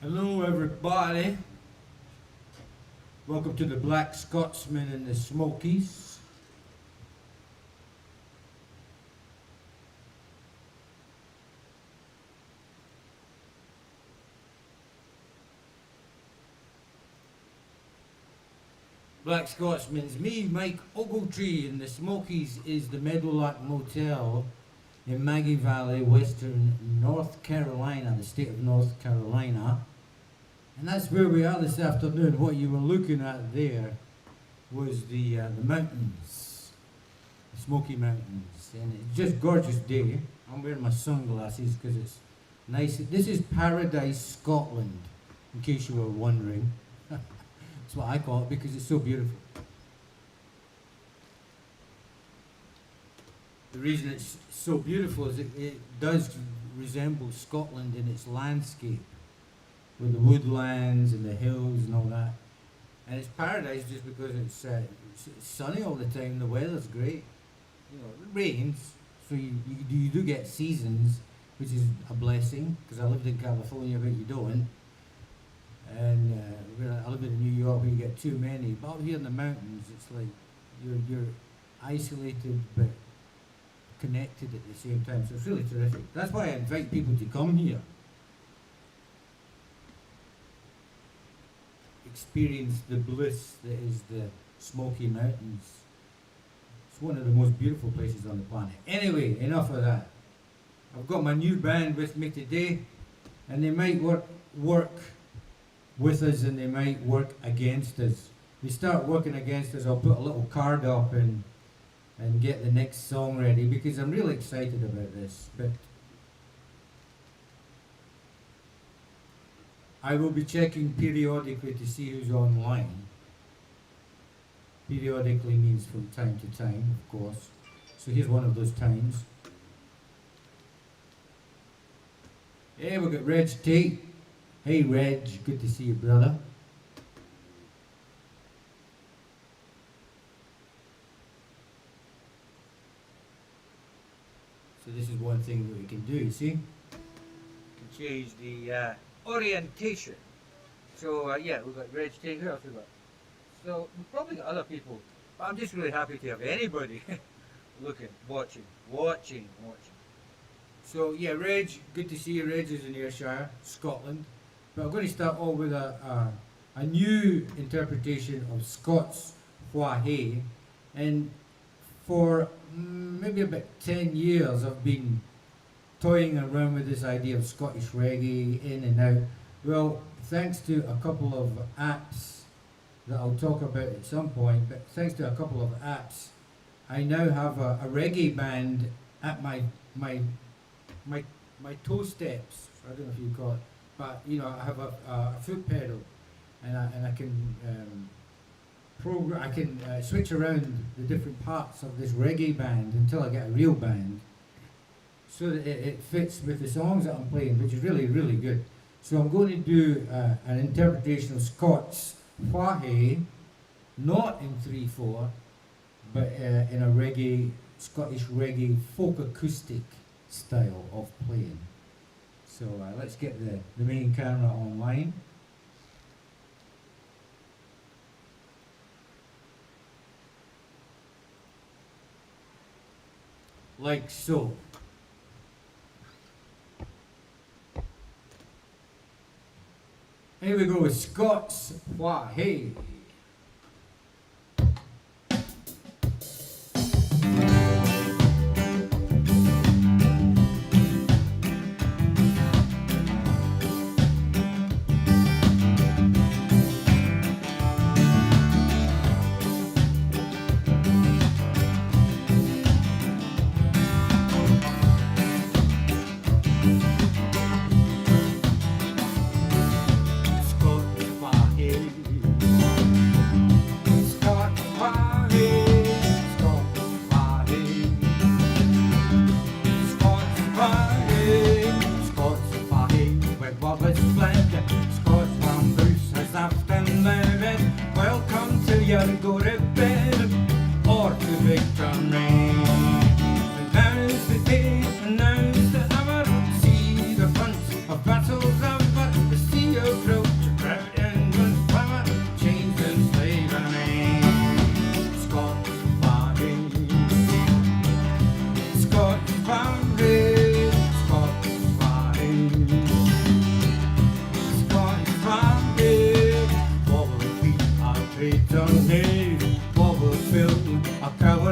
Hello everybody, welcome to the Blaxcotsman and the Smokies. Blaxcotsman's me, Mike Ogletree, and the Smokies is the Meadowlark Motel in Maggie Valley, western North Carolina, the state of North Carolina. And that's where we are this afternoon. What you were looking at there was the mountains, the Smoky Mountains, and it's just gorgeous day. I'm wearing my sunglasses because it's nice. This is Paradise, Scotland, in case you were wondering. That's what I call it because it's so beautiful. The reason it's so beautiful is it does resemble Scotland in its landscape, with the woodlands and the hills and all that. And it's paradise just because it's sunny all the time, the weather's great. You know, it rains, so you do get seasons, which is a blessing, because I lived in California, but you don't. And I lived in New York where you get too many. But out here in the mountains, it's like you're isolated but connected at the same time, so it's really terrific. That's why I invite people to come here. Experience the bliss that is the Smoky Mountains. It's one of the most beautiful places on the planet. Anyway, enough of that. I've got my new band with me today, and they might work with us and they might work against us. They start working against us, I'll put a little card up and get the next song ready, because I'm really excited about this. But I will be checking periodically to see who's online. Periodically means from time to time, of course. So here's one of those times. Hey, we've got Reg Tate. Hey Reg, good to see you, brother. So this is one thing that we can do, you see? We can change the orientation. So yeah, we've got Reg Tate. Who else we got? So we've probably got other people, but I'm just really happy to have anybody looking, watching. So yeah, Reg, good to see you. Reg is in Ayrshire, Scotland. But I'm going to start off with a new interpretation of Scots Wha Hae. And for maybe about 10 years I've been toying around with this idea of Scottish reggae in and out. Well, thanks to a couple of apps that I'll talk about at some point, but thanks to a couple of apps, I now have a reggae band at my toe steps. I don't know if you call it, but you know, I have a foot pedal, and I can I can switch around the different parts of this reggae band until I get a real band, so that it fits with the songs that I'm playing, which is really, really good. So I'm going to do an interpretation of Scots Wha Hae, not in 3/4, but in a reggae, Scottish reggae folk acoustic style of playing. So let's get the main camera online. Like so. Here we go with Scots Wha Hae.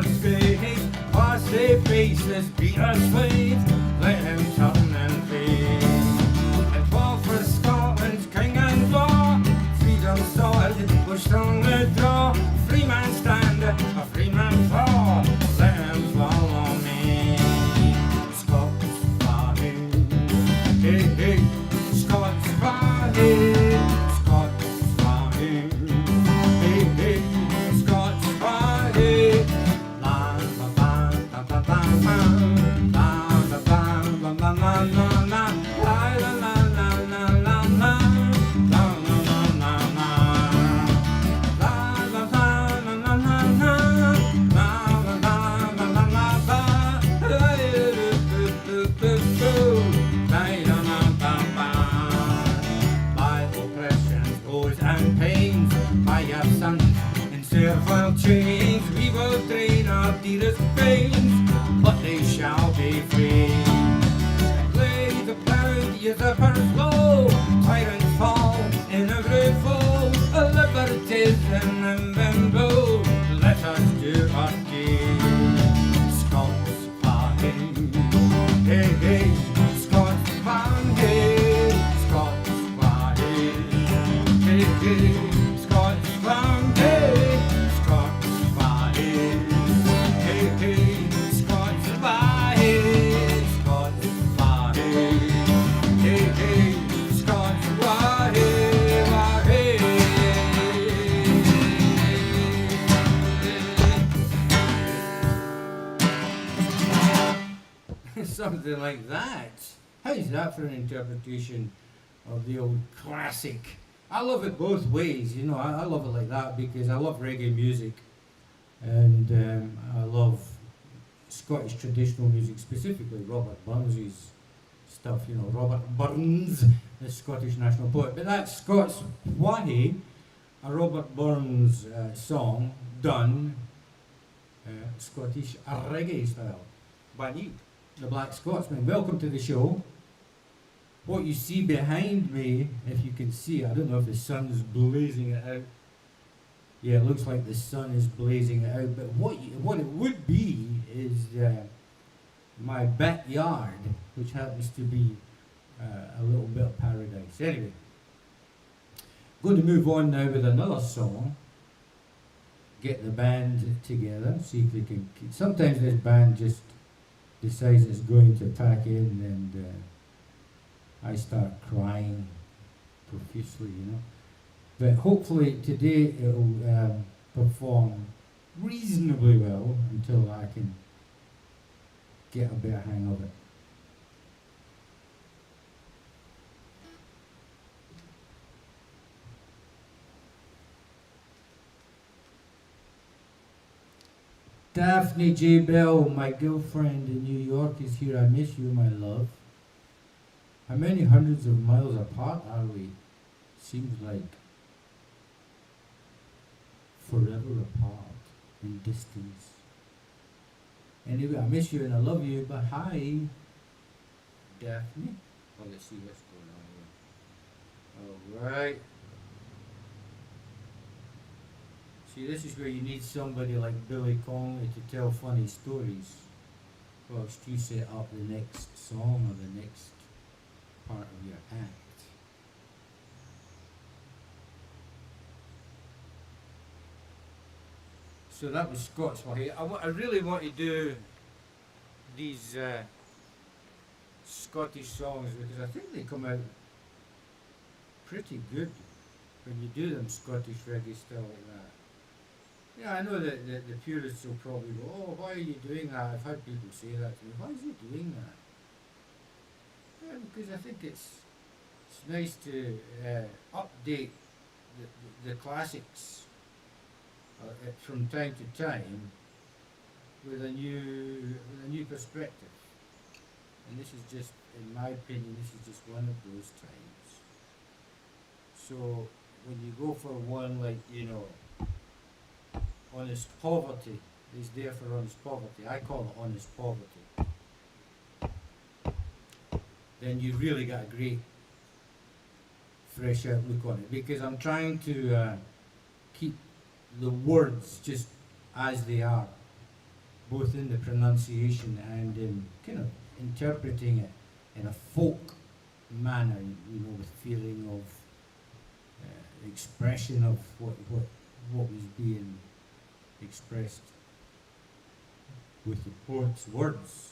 for space, past their faces, beat us slaves, let him turn and fade. And 12 for Scotland's king and law, freedom sword, pushed on the draw, free man stand, a free man fall, let him follow me. Scots fly, hey, hey, Scots fly, Scots fly, hey, hey, Scots fly, la la la la la la la la la la la la la la. Servile chains, we will drain our dearest veins, but they shall be free. Lay the proud usurpers low, tyrants fall in every fold, liberties in them blow, let us do our deed. Scots flying, hey hey, Scots flying, hey, Scots flying, hey hey, Scots flying, hey. Something like that. How's that for an interpretation of the old classic? I love it both ways, you know. I love it like that because I love reggae music, and I love Scottish traditional music, specifically Robert Burns's stuff. You know, Robert Burns, the Scottish national poet. But that's Scots Whahe, a Robert Burns song done Scottish reggae style by me, the Blaxcotsman. Welcome to the show. What you see behind me, if you can see, I don't know if the sun's blazing it out. Yeah, it looks like the sun is blazing it out. But what it would be is my backyard, which happens to be a little bit of paradise. Anyway, going to move on now with another song. Get the band together, see if they can. Sometimes this band just decides it's going to pack in, and I start crying profusely, you know. But hopefully today it'll perform reasonably well until I can get a better hang of it. Daphne J. Bell, my girlfriend in New York, is here. I miss you, my love. How many hundreds of miles apart are we? Seems like forever apart in distance. Anyway, I miss you and I love you, but hi, Daphne. Well, let's see what's going on here. Alright. See, this is where you need somebody like Billy Connolly to tell funny stories whilst you set up the next song or the next part of your act. So that was Scots Whahe. I really want to do these Scottish songs because I think they come out pretty good when you do them Scottish reggae style like that. Yeah, I know that the purists will probably go, oh, why are you doing that? I've had people say that to me. Why is he doing that? Yeah, because I think it's nice to update the classics from time to time with a new perspective. And this is just, in my opinion, this is just one of those times. So when you go for one like, you know, Honest Poverty, is there for Honest Poverty, I call it Honest Poverty, then you really got a great fresh outlook on it, because I'm trying to keep the words just as they are. both in the pronunciation and in kind of interpreting it in a folk manner, you know, with feeling of expression of what was being expressed with the poet's words.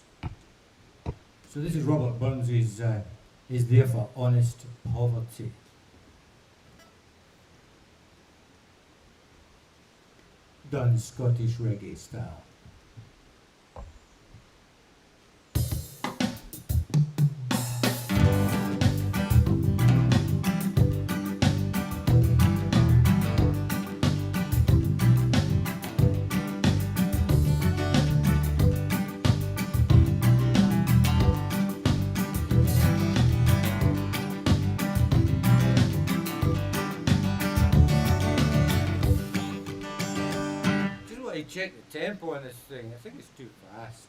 So this is Robert Burns' is there for honest poverty. Done Scottish reggae style. Check the tempo on this thing. I think it's too fast.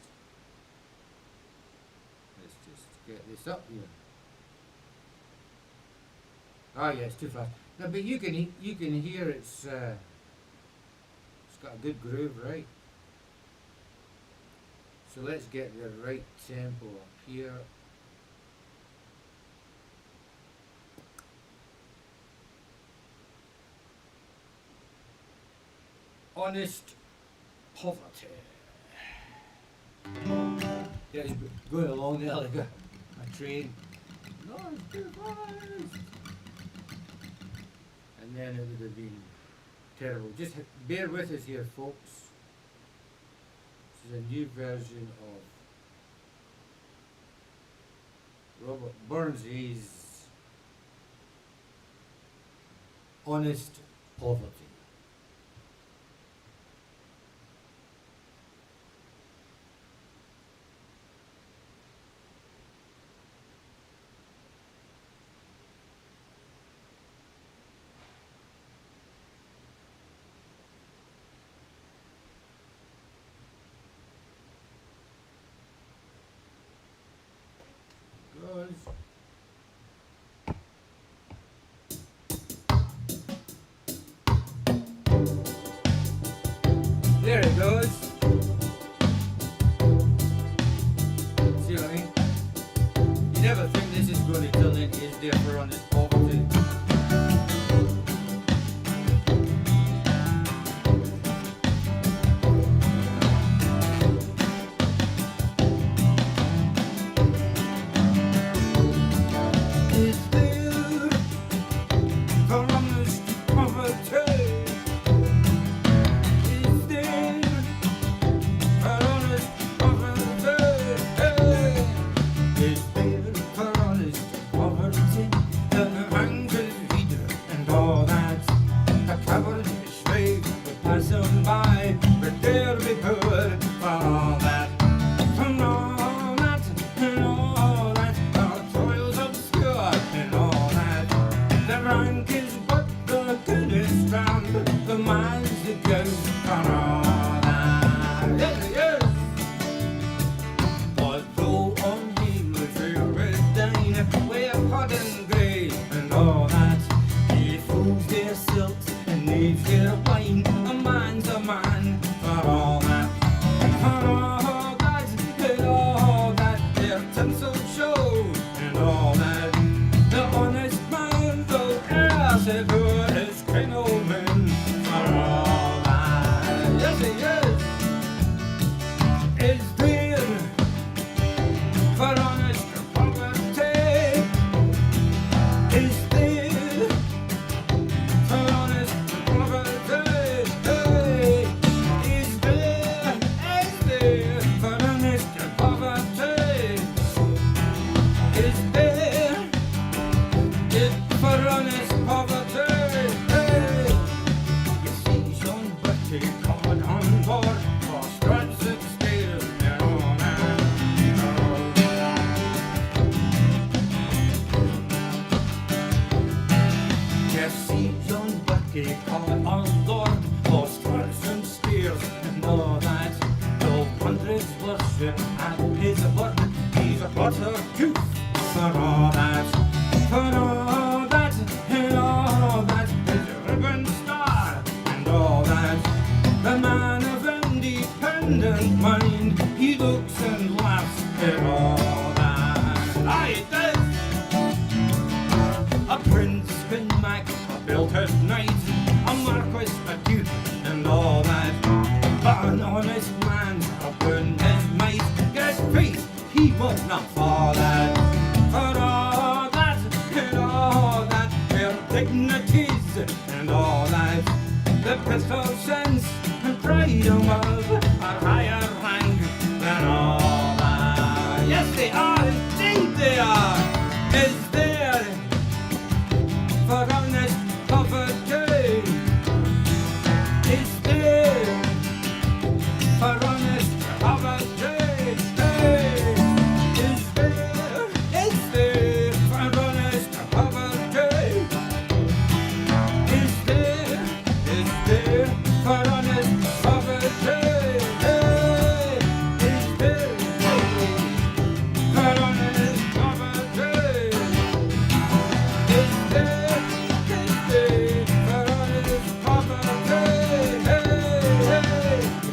Let's just get this up here. Oh yeah, it's too fast. No, but you can hear it's got a good groove, right? So let's get the right tempo up here. Honest poverty. Yeah, he's going along there like a train. No, it's too fast. And then it would have been terrible. Just bear with us here, folks. This is a new version of Robert Burns' Honest Poverty. There it goes. See what I mean? You never think this is going to turn into Is There for Honest Poverty. right mind. He looks and laughs at all that. Aye, it does. A prince can make a belted knight, a marquis, a duke, and all that. But an honest man upon his might, gets faith, he must not fall that. For all that, and all that, their dignities, and all that. The pistol sense and pride of love are higher rank than all that. Yes, they are, indeed they are. Is there for honest poverty? Is there for honest poverty? Is there for honest poverty? Is there for honest poverty? Is there for honest poverty? Is there for honest poverty?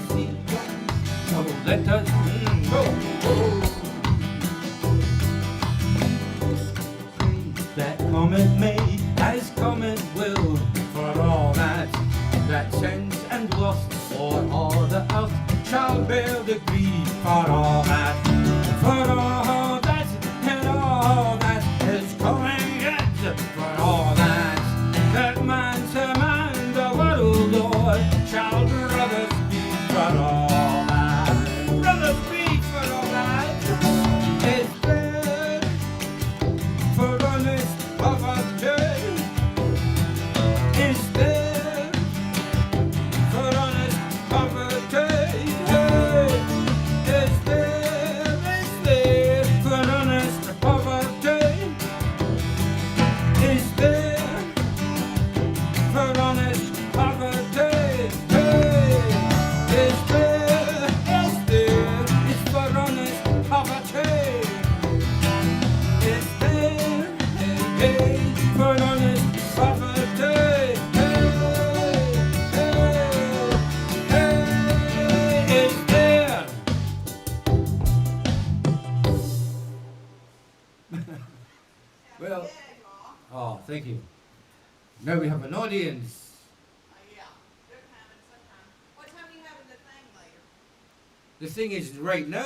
See, so let us go. That comet may, as comet will, for all that sins and lust, or all the earth shall bear the grief, for all that, and all that is coming yet, for all that man to man, the world Lord, shall brothers be, for all that, brothers be, for all that, is there for honest poverty? Is there for honest poverty? Is there for honest poverty? Is there for honest poverty? Is there is for honest poverty? Is there for honest poverty? Is there? Well, oh, thank you. Now we have an audience. Yeah, they're coming sometime. What time are you having the thing later? The thing is right now,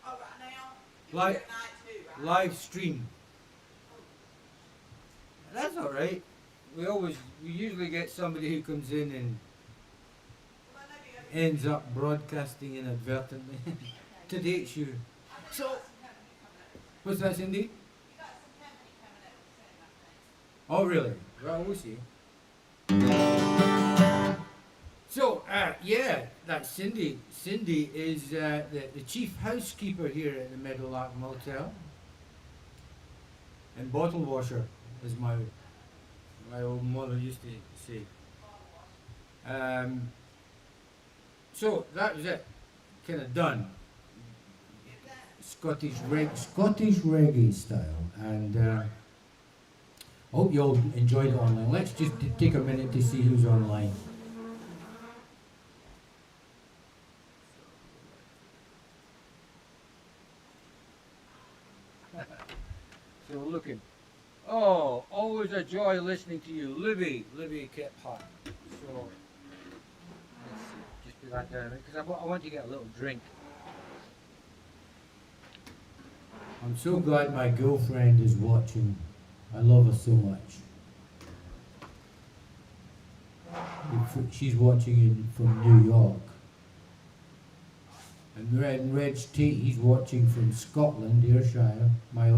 Oh, right now? You Like- do it at night too, right? live stream. That's all right. We usually get somebody who comes in and Well, maybe other- ends up broadcasting inadvertently. Today it's you. So. You got some What's that, Cindy? company coming up soon, I think. Oh, really? Well, we'll see. So, yeah, that's Cindy. Cindy is the chief housekeeper here at the Meadowlark Motel. And bottle washer, as my old mother used to say. So, that was it. Kind of done. Scottish reggae style. And hope you all enjoyed it online. Let's just take a minute to see who's online. So we're looking. Oh, always a joy listening to you. Libby kept hot. So let's see. Just put that down because I want to get a little drink. I'm so glad my girlfriend is watching. I love her so much. She's watching from New York. And Reg Tate, he's watching from Scotland, Ayrshire, my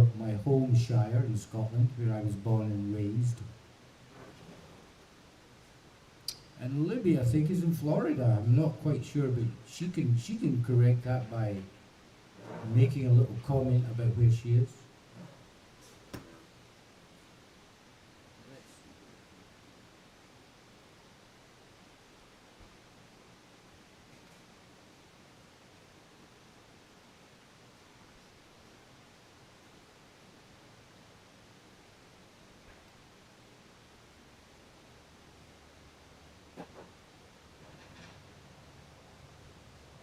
home shire in Scotland, where I was born and raised. And Libby, I think, is in Florida. I'm not quite sure, but she can correct that by making a little comment about where she is.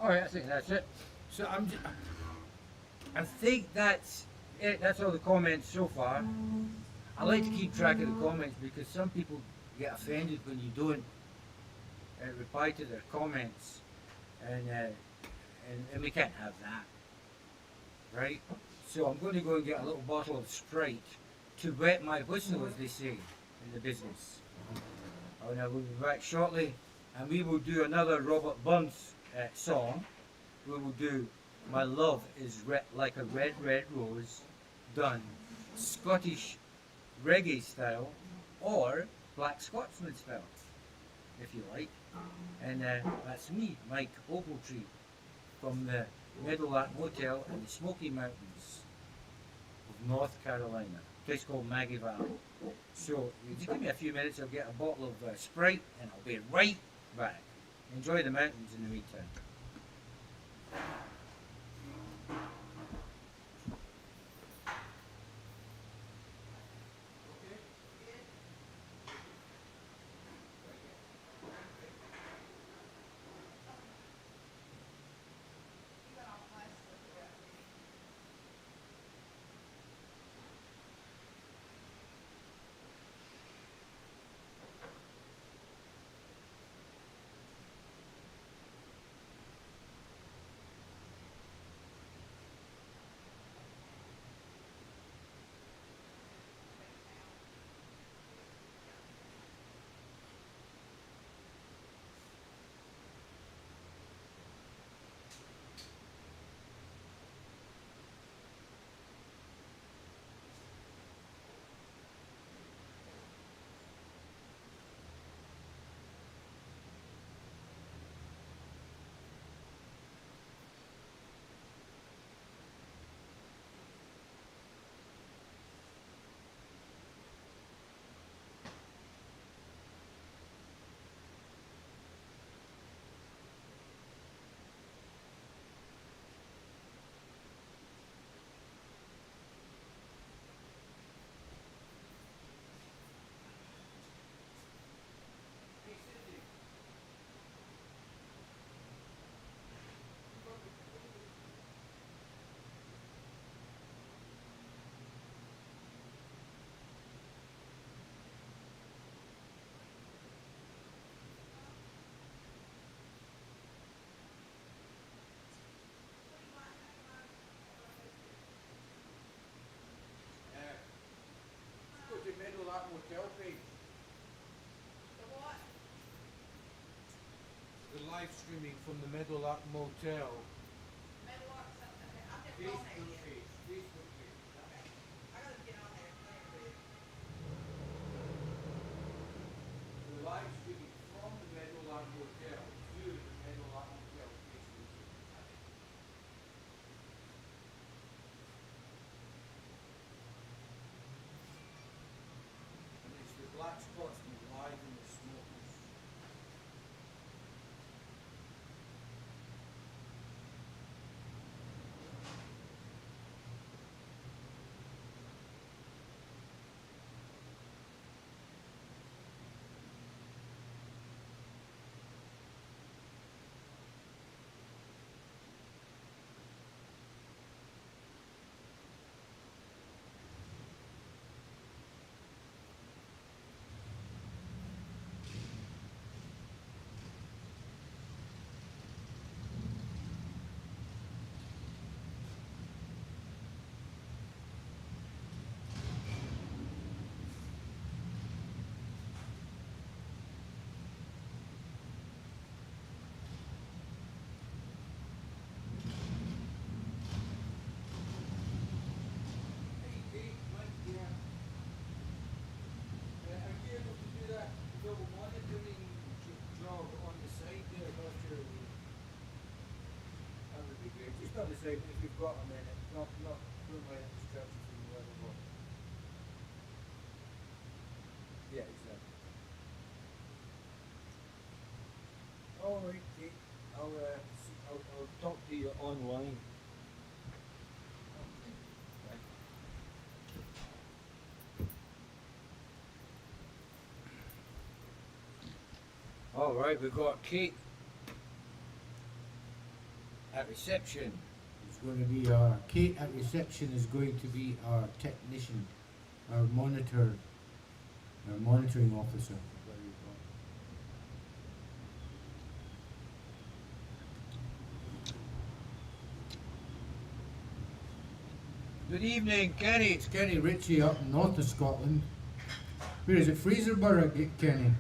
Alright, I think that's it. So I think that's it. That's all the comments so far. I like to keep track of the comments because some people get offended when you don't reply to their comments, and we can't have that, right? So I'm going to go and get a little bottle of Sprite to wet my whistle, as they say in the business. And I will be back shortly, and we will do another Robert Burns song. We will do "My Love Is Like a Red, Red Rose," done Scottish reggae style or Blaxcotsman style, if you like. And that's me, Mike Ogletree, from the Meadowlark Motel in the Smoky Mountains of North Carolina, a place called Maggie Valley. So if you give me a few minutes, I'll get a bottle of Sprite and I'll be right back. Enjoy the mountains in the meantime. You got all my stuff here. Go to Meadowlark Motel page. The what? The live streaming from the Meadowlark Motel Meadowlark something. Okay, I've never gone there yet. page. Facebook page. Okay. I gotta get on there. I never did. The live streaming from the Meadowlark Motel to the Meadowlark Motel Facebook page. And it's the Blaxcotsman live in the Smokies. Hey, Kate, Mike here. Are you able to do that double monitoring job on the side there after that would be great. Just on the side if you've got a minute. Not don't let it distract you from the other one. Yeah, exactly. Alright, Kate. I'll talk to you online. Okay. Right. Alright, we've got Kate reception. It's going to be our Kate at reception is going to be our technician, our monitor, our monitoring officer. Good evening, Kenny. It's Kenny Ritchie up north of Scotland. Where is it? Fraserburgh, Kenny?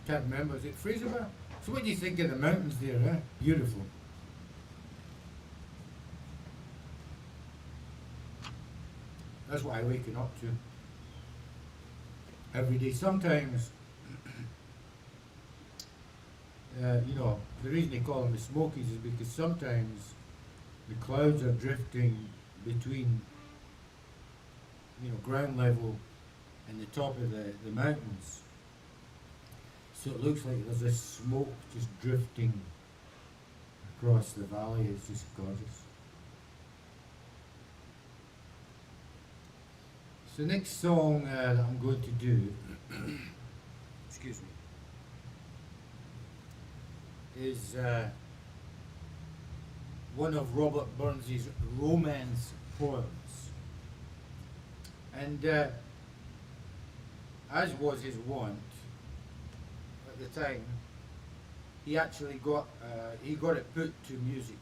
Can't remember. Is it Fraserburgh? So what do you think of the mountains there, eh? Beautiful. That's what I'm waking up to. Every day. Sometimes, you know, the reason they call them the Smokies is because sometimes the clouds are drifting between, you know, ground level and the top of the mountains. So it looks like there's this smoke just drifting across the valley. It's just gorgeous. So the next song that I'm going to do, excuse me, is one of Robert Burns's romance poems. And as was his wont at the time, he actually got it put to music.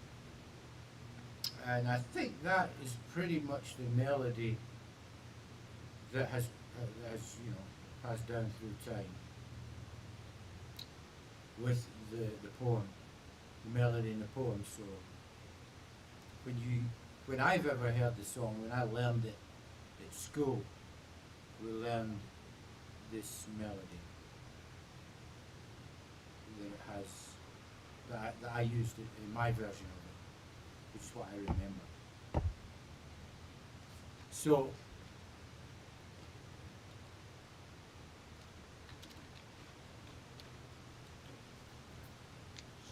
And I think that is pretty much the melody that has you know, passed down through time with the poem, the melody in the poem. So when I've ever heard the song, when I learned it at school, we learned this melody that it has, that I used it in my version of it, which is what I remember. So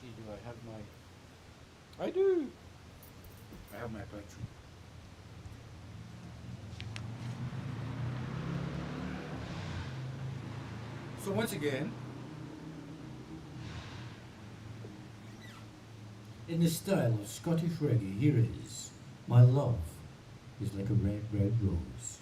do I have my... I do! I have my battery. So once again, in the style of Scottish reggae, here is My Love is Like a Red, Red Rose.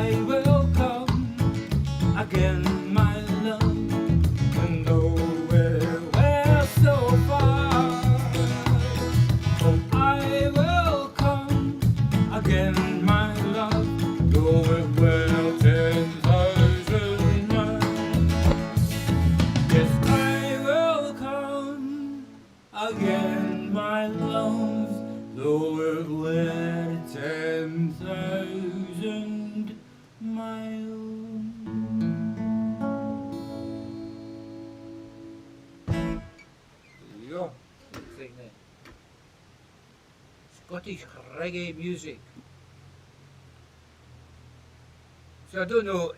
I will come again, my love, and though we're so far, oh, I will come again, my love, though we're 10,000 miles. Yes, I will come again, my love, though we're 10,000 miles. There you go. Looks like that. Scottish reggae music. So I don't know.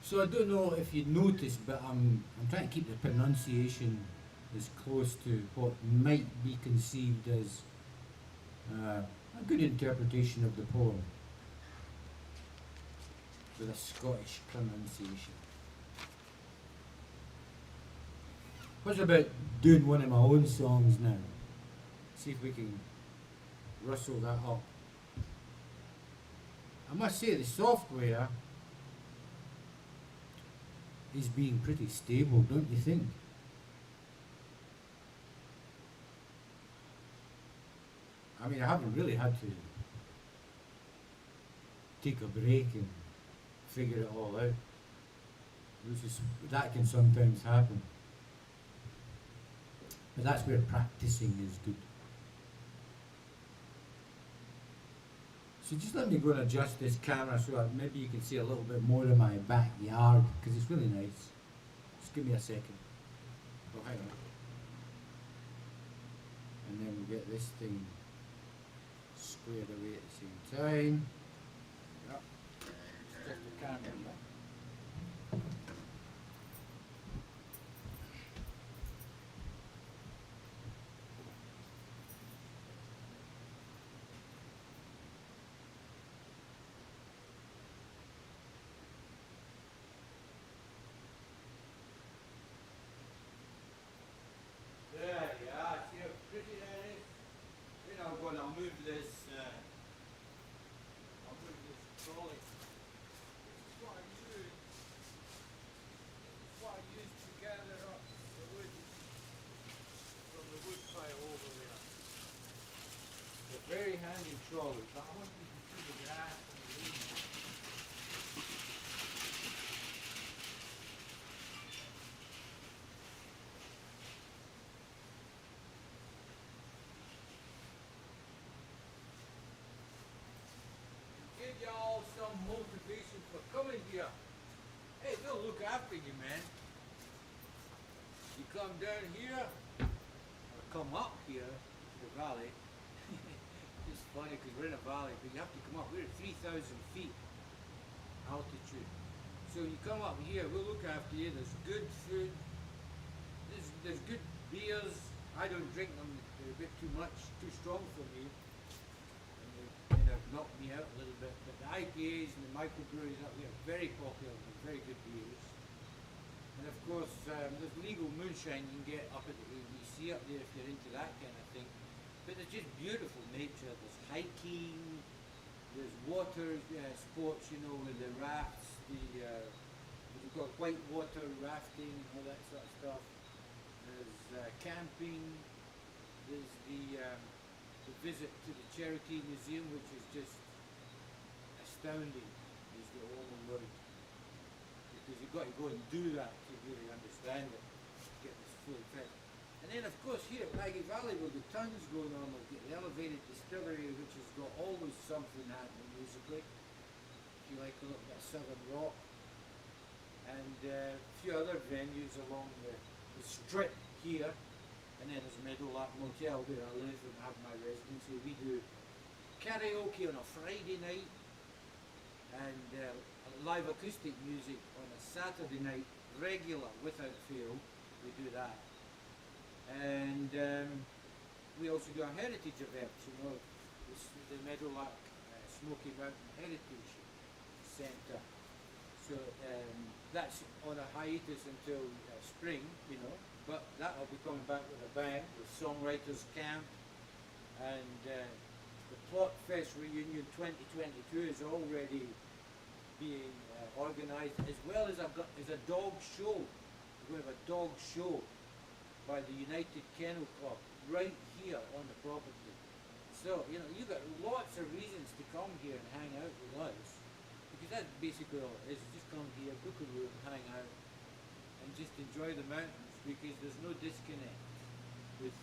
So I don't know if you noticed, but I'm trying to keep the pronunciation as close to what might be conceived as a good interpretation of the poem with a Scottish pronunciation. What's about doing one of my own songs now? See if we can rustle that up. I must say the software is being pretty stable, don't you think? I mean, I haven't really had to take a break and figure it all out, which is, that can sometimes happen. But that's where practicing is good. So just let me go and adjust this camera so that maybe you can see a little bit more of my backyard, because it's really nice. Just give me a second. Oh, hang on. And then we'll get this thing squared away at the same time. Yep. It's just the camera. There you are, see how pretty that is? Then I'll go and I'll move this, trolley. This is what I use to gather up the wood from the wood pile over there. It's a very handy trolley, but I want you to see the grass and the leaves. Give y'all some motivation for coming here. Hey, they'll look after you, man. You come down here, or come up here, the valley. It's funny because we're in a valley, but you have to come up. We're at 3,000 feet altitude. So you come up here, we'll look after you. There's good food. There's good beers. I don't drink them. They're a bit too much, too strong for me. Kind of knocked me out a little bit, but the IPAs and the microbreweries up here are very popular and very good beers. And of course, there's legal moonshine you can get up at the ABC up there if you're into that kind of thing. But there's just beautiful nature. There's hiking, there's water sports, you know, with the rafts, we've got white water rafting and all that sort of stuff. There's camping, there's the visit to the Cherokee Museum, which is just astounding, is the only word. Because you've got to go and do that to really understand it, to get this full effect. And then of course here at Maggie Valley we've got tons going on. We've got the Elevated Distillery, which has got always something happening musically. If you like a little bit of Southern rock. And a few other venues along the strip here. And then there's Meadowlark Motel where I live and have my residency. We do karaoke on a Friday night and live acoustic music on a Saturday night, regular, without fail. We do that. And we also do our heritage events, you know, the Meadowlark Smoky Mountain Heritage Centre. So that's on a hiatus until spring, you know. But that'll be coming back with a bang, with Songwriters Camp, and the plot Rockfest Reunion 2022 is already being organised, as well as as a dog show. We're going to have a dog show by the United Kennel Club right here on the property. So, you know, you've got lots of reasons to come here and hang out with us, because that's basically all it is. Just come here, book a room, hang out, and just enjoy the mountains, because there's no disconnect with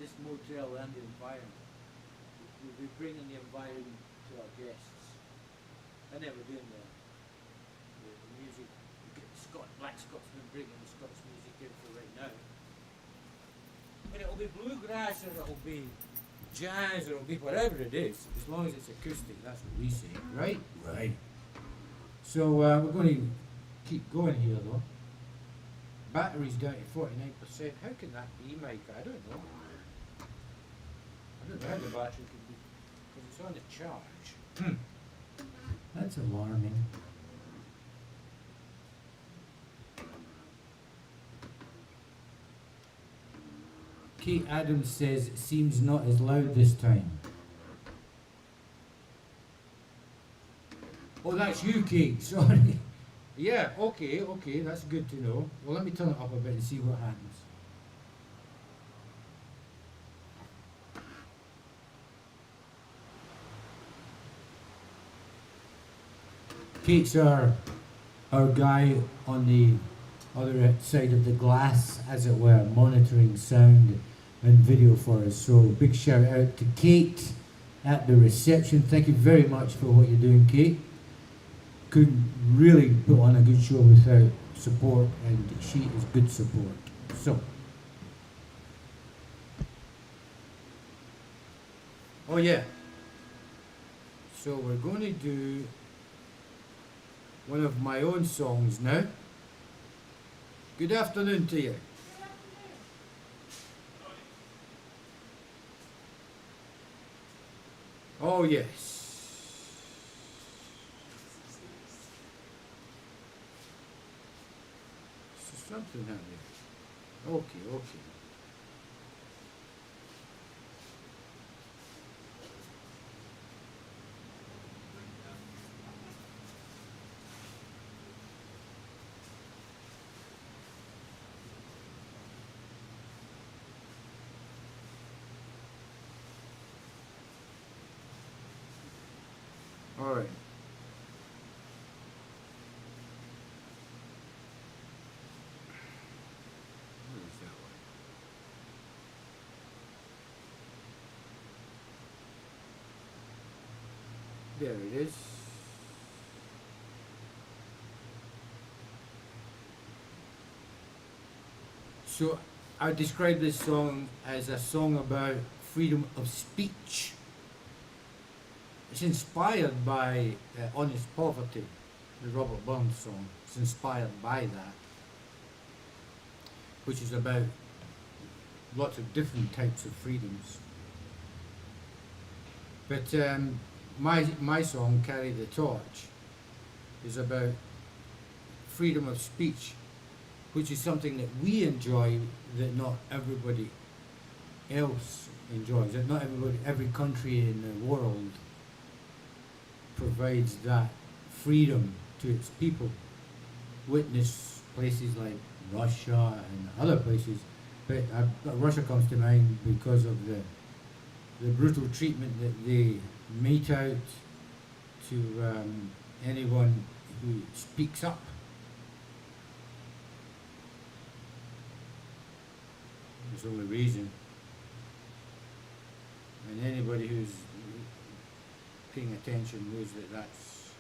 this motel and the environment. We'll be bringing the environment to our guests, and then we're doing the music. We get Blaxcotsman bringing the Scots music in for right now. And it'll be bluegrass, or it'll be jazz, or it'll be whatever it is, as long as it's acoustic. That's what we say, right? Right. So we're going to keep going here, though. Battery's down to 49%. How can that be, Mike? I don't know. I don't know how the battery can be, because it's on the charge. That's alarming. Kate Adams says it seems not as loud this time. Oh, that's you, Kate. Sorry. Yeah, okay, that's good to know. Well, let me turn it up a bit and see what happens. Kate's our guy on the other side of the glass, as it were, monitoring sound and video for us. So big shout out to Kate at the reception. Thank you very much for what you're doing, Kate. Couldn't really put on a good show without support, and she is good support. So, oh yeah, so we're going to do one of my own songs now. Good afternoon to you. Oh yes. Something happening. Okay. All right. There it is. So I describe this song as a song about freedom of speech. It's inspired by Honest Poverty, the Robert Burns song. It's inspired by that, which is about lots of different types of freedoms. But my song, Carry the Torch, is about freedom of speech, which is something that we enjoy that not everybody else enjoys. That not every country in the world provides that freedom to its people. Witness places like Russia and other places, but Russia comes to mind because of the brutal treatment that they mete out to anyone who speaks up. That's the only reason. And anybody who's paying attention knows that that's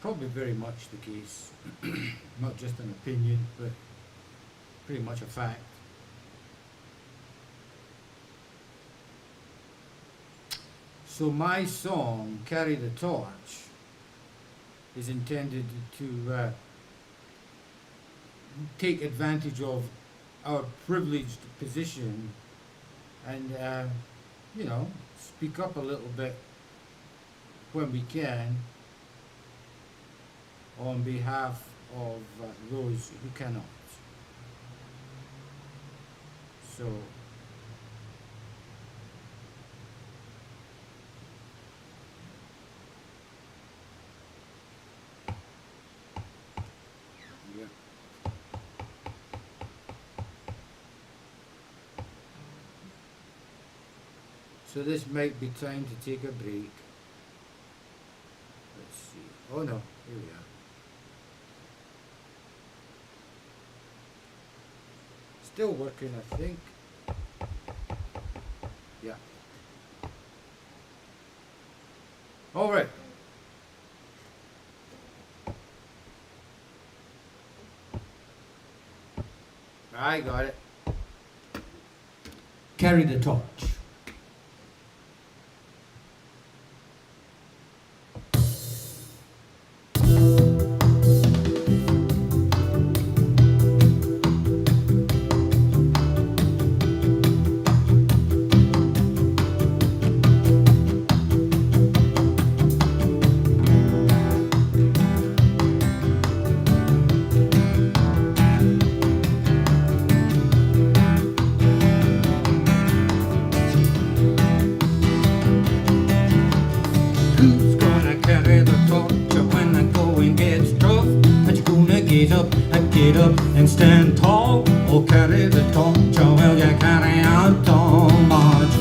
probably very much the case. Not just an opinion, but pretty much a fact. So my song, Carry the Torch, is intended to take advantage of our privileged position and, speak up a little bit when we can on behalf of those who cannot. So, So this might be time to take a break. Let's see. Oh no, here we are. Still working, I think. Yeah. All right. I got it. Carry the torch. Who's gonna carry the torch when the going gets tough? Are you gonna get up and stand tall? Or carry the torch, or will you carry out too much?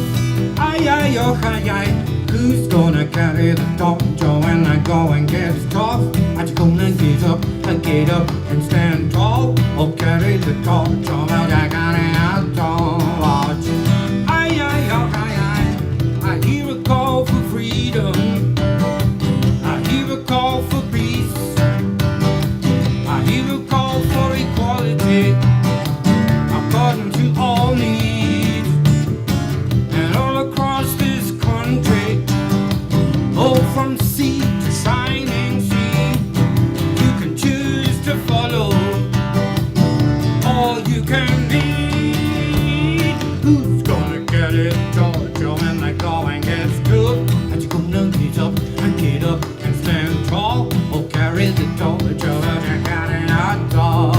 Aye, aye, oh, aye, aye. Who's gonna carry the torch when the going gets tough? Are you gonna get up and stand tall? Or carry the torch, or will you carry out too much? Aye, aye, oh, aye, aye. I hear a call for freedom. I hear a call for peace. I hear a call for equality according to all needs. And all across this country, oh, from sea to shining sea, you can choose to follow or you can lead. Who's gonna get it, Georgia, when the going gets tough? Are you gonna get up and stand tall? Or carry the torch, or will you carry out tall?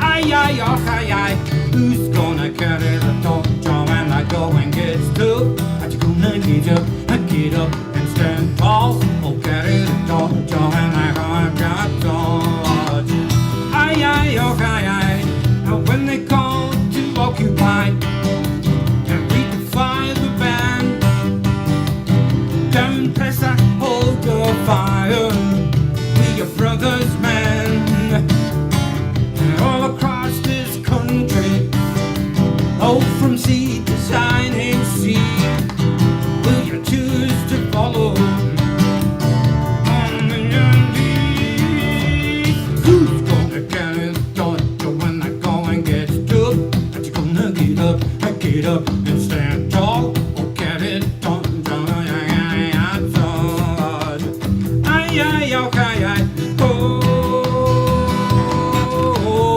Aye, aye, oh, aye, aye. Who's gonna carry the torch when the going gets tough? Are you gonna get up and stand tall? Or carry the torch when the going gets tough? Aye, aye, oh, aye, aye. And when they call to occupy and redefine the band, don't press a hold the fire. We are brothers, man. And all across this country, oh, from sea to shining sea, will you choose to follow on your lead? Who's gonna carry the torch when the going gets tough? Are you gonna get up and stand tall? Or carry the torch? Aye, aye, oh, aye, aye. Oh,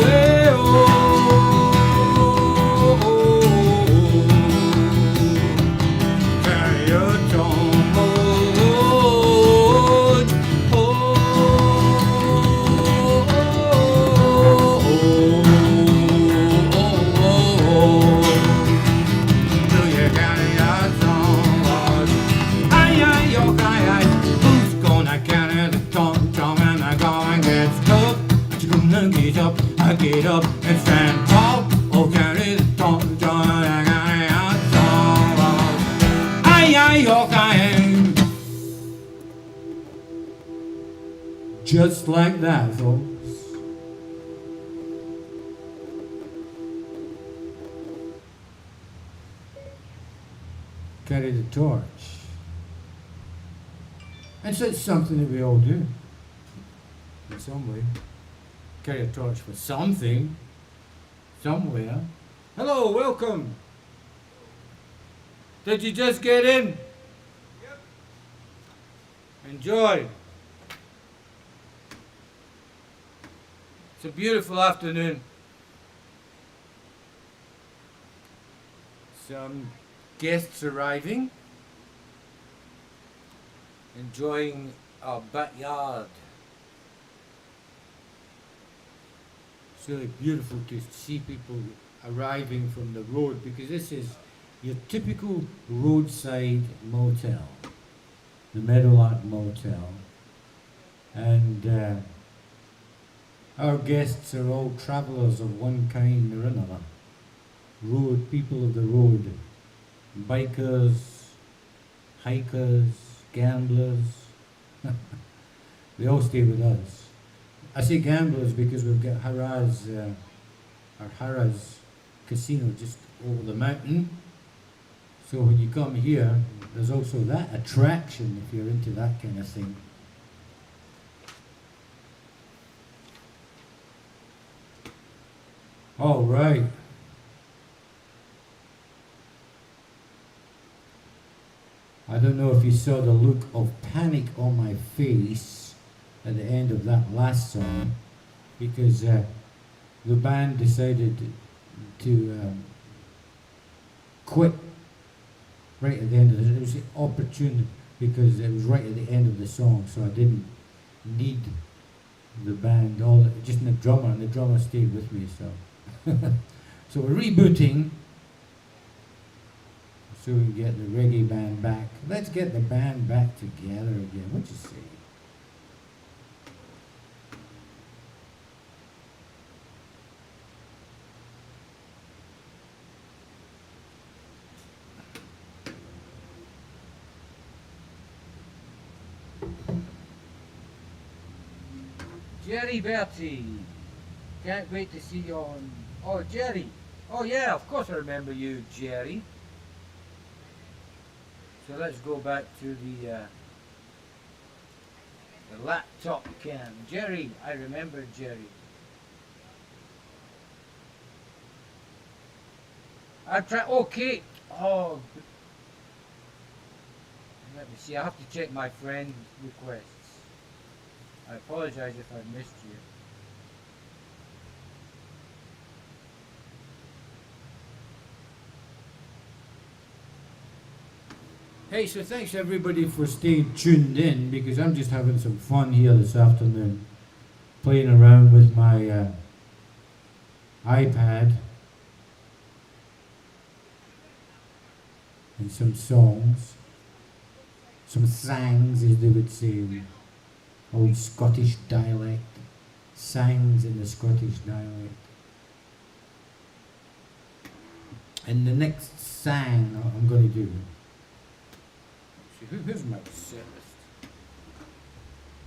eh, carry your torch. Do you carry your torch? Aye, aye, oh, aye, aye. Who's gonna carry the torch when the going gets tough? Are you gonna get up and stand tall? Or carry the torch when the carry out tall? Aye, aye, oh, aye. Just like that, folks. Carry the torch. And so it's something that we all do, in some way. Carry a torch for something, somewhere. Hello, welcome. Did you just get in? Yep. Enjoy. It's a beautiful afternoon. Some guests arriving. Enjoying our backyard. It's really beautiful to see people arriving from the road, because this is your typical roadside motel, the Meadowlark Motel. And our guests are all travellers of one kind or another. Road, people of the road. bikers, hikers, gamblers. They all stay with us. I say gamblers because we've got our Harrah's casino just over the mountain. So when you come here, there's also that attraction if you're into that kind of thing. All right. I don't know if you saw the look of panic on my face at the end of that last song, because the band decided to quit right at the end of it. It was opportune because it was right at the end of the song, so I didn't need the band, just the drummer, and the drummer stayed with me. So, so we're rebooting, so we can get the reggae band back. Let's get the band back together again. What you say? Jerry Bertie, can't wait to see you on. Oh, Jerry. Oh yeah, of course I remember you, Jerry. So let's go back to the laptop cam. Jerry, I remember Jerry. I try. Okay. Oh. Let me see. I have to check my friend requests. I apologize if I missed you. Hey, so thanks everybody for staying tuned in, because I'm just having some fun here this afternoon, playing around with my iPad and some songs, some sangs as they would say in old Scottish dialect, sangs in the Scottish dialect. And the next sang I'm going to do, who's my set list?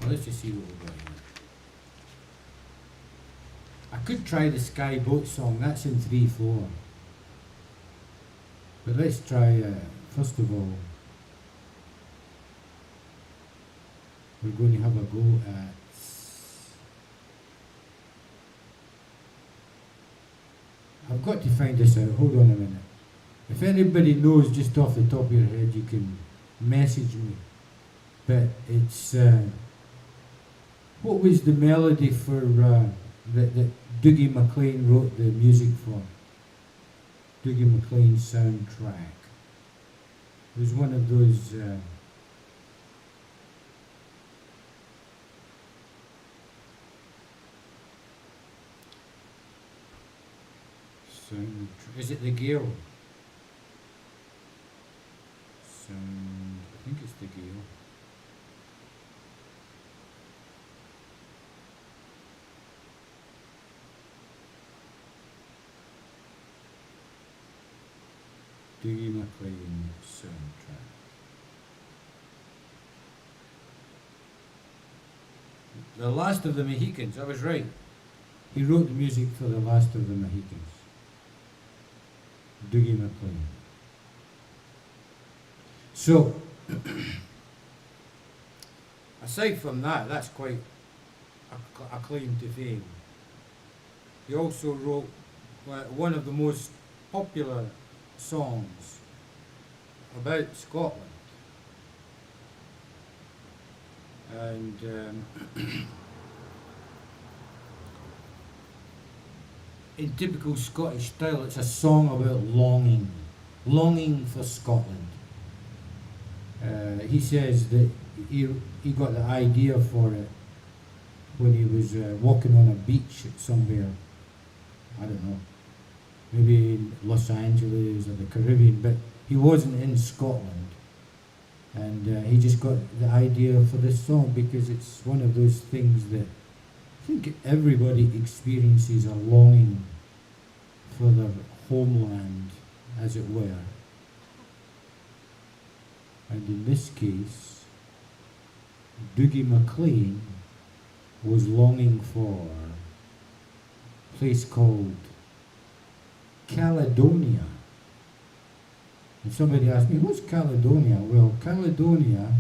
Well, let's just see what we've got here. I could try the Sky Boat song, that's in 3/4. But let's try, first of all, we're going to have a go at I've got to find this out, hold on a minute. If anybody knows just off the top of your head, you can message me. But it's what was the melody for that Dougie MacLean wrote the music for? Dougie MacLean soundtrack. It was one of those is it the Gale? I think it's the Gale. Dougie MacLean soundtrack. The Last of the Mohicans, I was right. He wrote the music for The Last of the Mohicans. Dougie MacLean. So, aside from that, that's quite a claim to fame. He also wrote one of the most popular songs about Scotland. And in typical Scottish style, it's a song about longing for Scotland. He says that he got the idea for it when he was walking on a beach somewhere, I don't know, maybe in Los Angeles or the Caribbean, but he wasn't in Scotland. And he just got the idea for this song because it's one of those things that I think everybody experiences, a longing for their homeland, as it were. And in this case, Dougie MacLean was longing for a place called Caledonia. And somebody asked me, what's Caledonia? Well, Caledonia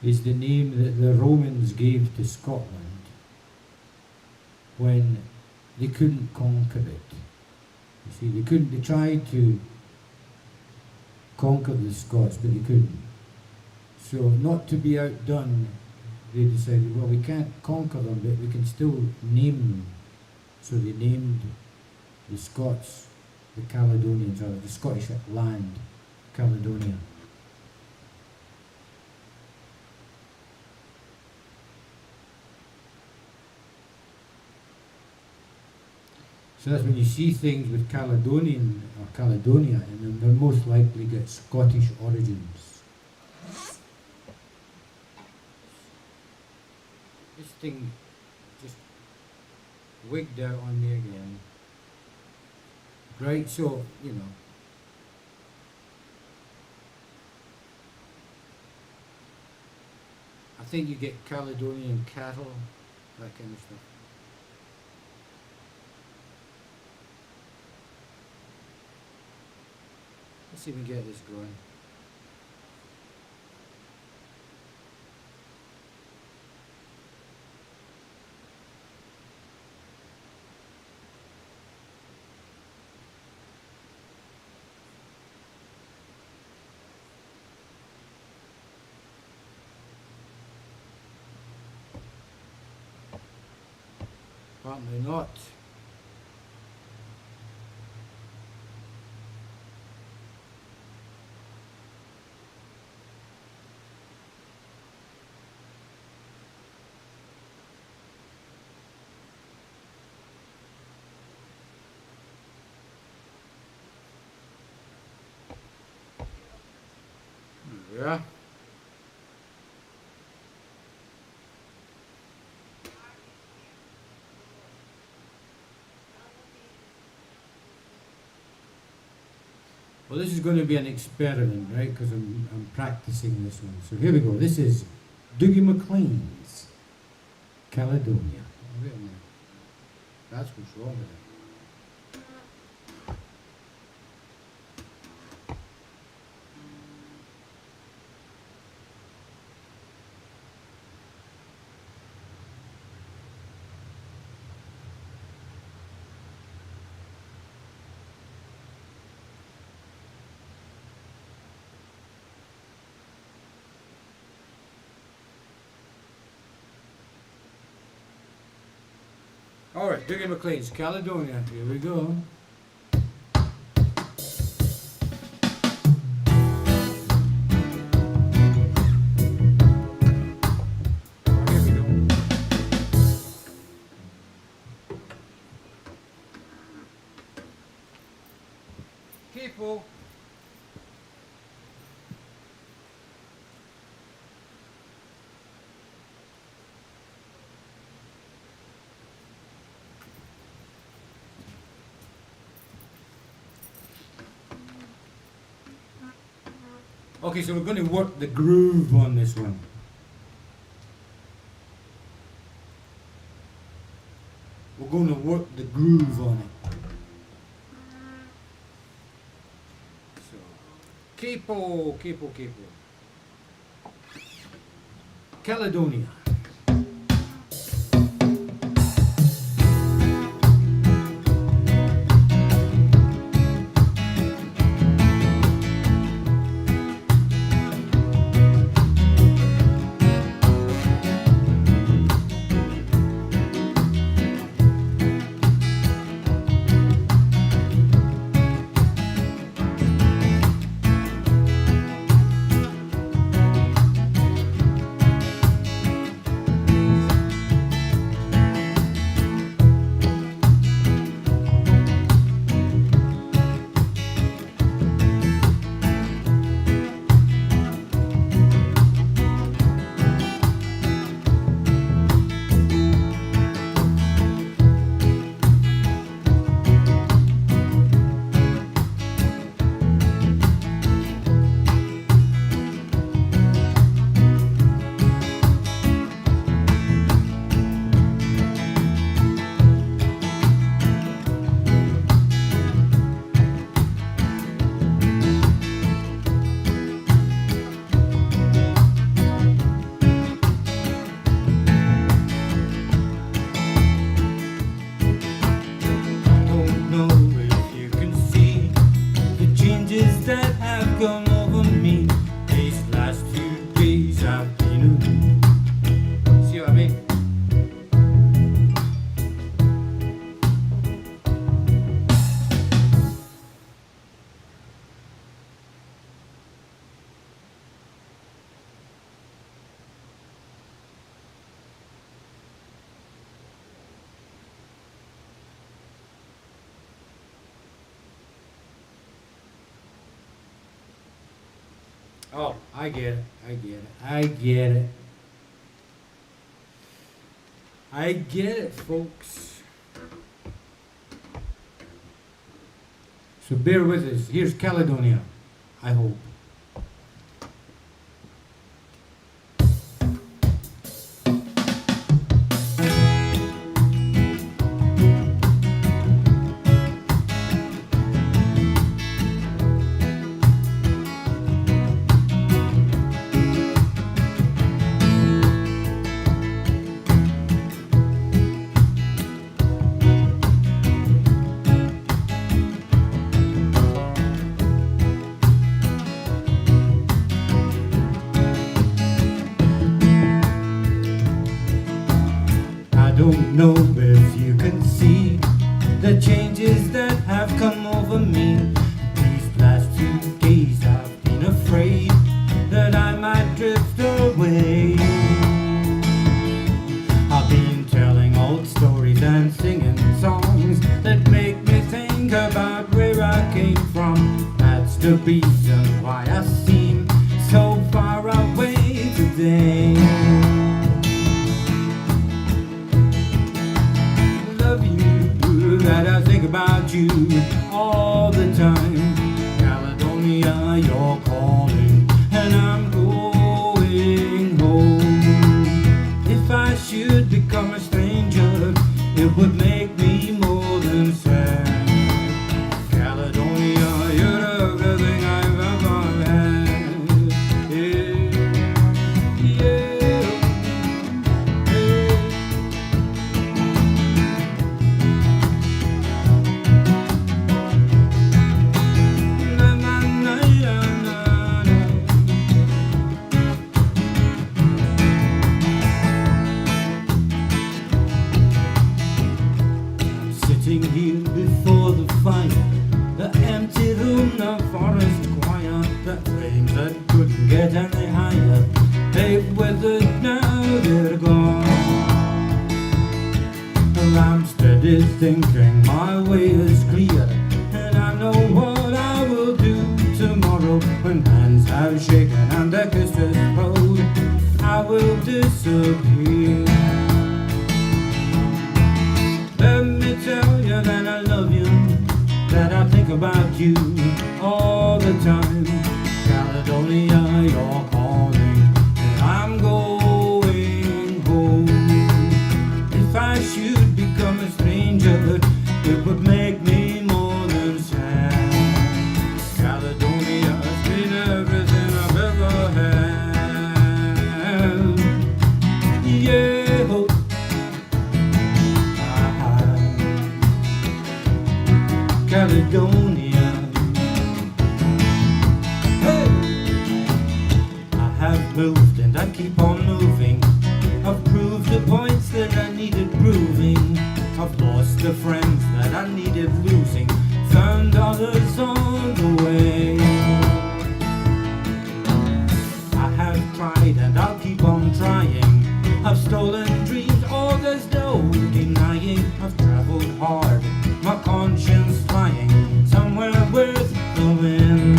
is the name that the Romans gave to Scotland when they couldn't conquer it. You see, they tried to conquer the Scots, but they couldn't. So, not to be outdone, they decided, well, we can't conquer them, but we can still name them. So they named the Scots the Caledonians, or the Scottish land, Caledonia. So that's when you see things with Caledonian or Caledonia in them, they're most likely got Scottish origins. This thing just wigged out on me again. Right, so, you know. I think you get Caledonian cattle, that kind of stuff. Let's see if we can get this going. Apparently not. Yeah. Well, this is going to be an experiment, right? Because I'm practicing this one. So here we go. This is Dougie MacLean's Caledonia. Oh, wait a minute. That's what's wrong with it. Alright, Dougie MacLean's Caledonia. Here we go. Here we go. People. Okay, so we're going to work the groove on this one. We're going to work the groove on it. So, capo. Caledonia. Oh, I get it. I get it. I get it. I get it, folks. So bear with us. Here's Caledonia, I hope. I don't know if you can see the changes that have come over me. These last 2 days I've been afraid that I might drift away. I've been telling old stories and singing songs that make me think about where I came from. That's the reason why I seem so far away today. That I think about you all the time. Caledonia, you're calling, and I'm going home. If I should become a stranger, it would make me more than sad. Caledonia, you're everything I've ever had. Yeah, yeah, yeah. Sitting here before the fire, the empty room, the forest quiet, the flames that couldn't get any higher, they've withered now, they're gone. And I'm steady thinking my way is clear, and I know what I will do tomorrow. When hands have shaken and the kisses cold, I will disappear. Let me tell you that I love you, that I think about you all the time. Caledonia, you're calling, and I'm going home. If I should become a stranger, it would make me more than sad. Caledonia's been everything I've ever had. Yeah. Caledonia. Hey! I have moved and I keep on moving. I've proved the points that I needed proving. I've lost the friends that I needed losing. Found others on the way. I have tried and I'll keep on trying. I've stolen dreams, oh there's no denying. I've traveled hard, my conscience flying somewhere with the wind.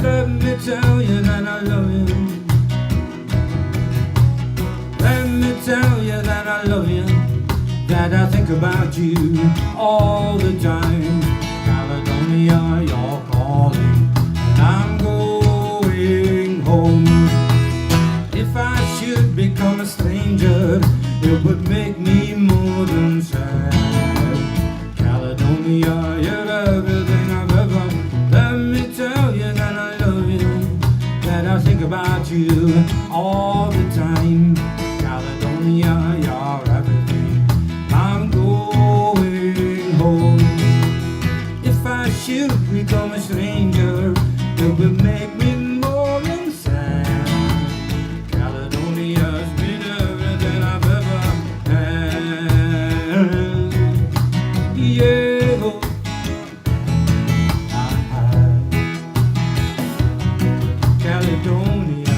Let me tell you that I love you. Let me tell you that I love you, that I think about you all the time. Caledonia, you're calling, and I'm going home. If I should become a stranger, it would make me more than sad. Caledonia, you're everything I've ever. Let me tell you that I love you, that I think about you all the time. Caledonia, you're everything. I'm going home. If I should become a stranger, it would make me more than sad. Caledonia's been everything I've ever had. Yeah, Caledonia.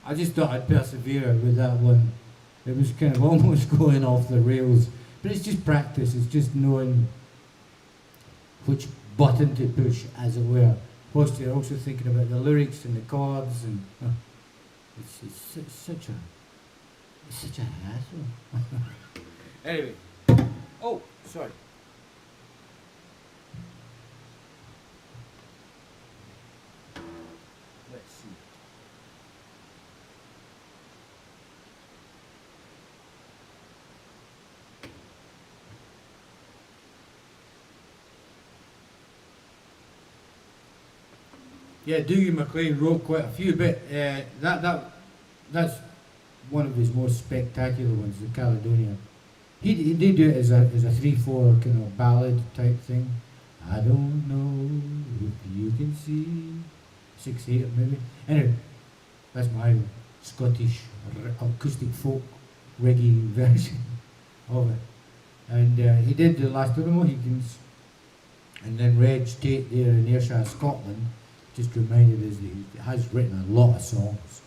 I just thought I'd persevere with that one. It was kind of almost going off the rails, but it's just practice. It's just knowing which button to push, as it were. Whilst you're also thinking about the lyrics and the chords, and it's such a hassle. Anyway, oh, sorry. Let's see. Yeah, Dougie MacLean wrote quite a few, but that's one of his most spectacular ones, the Caledonia. He did do it as a 3/4 kind of ballad type thing. I don't know if you can see 6/8 maybe. Anyway, that's my Scottish acoustic folk reggae version of it. And he did the last of the Mohicans, and then Reg Tate there in Ayrshire, Scotland, just reminded us that he has written a lot of songs.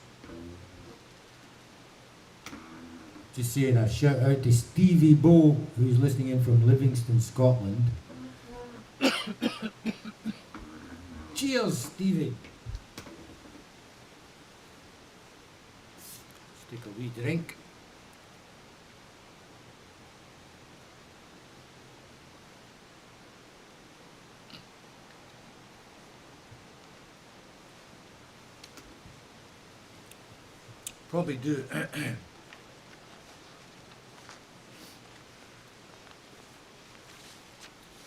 Just saying a shout out to Stevie Bow, who's listening in from Livingston, Scotland. Cheers, Stevie. Let's take a wee drink. Probably do.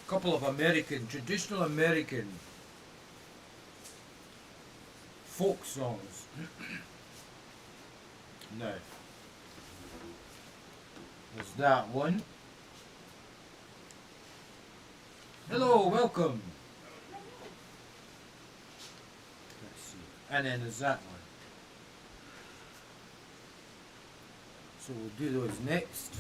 Couple of traditional American folk songs. Now, there's that one. Hello, welcome. Let's see. And then there's that one. So we'll do those next.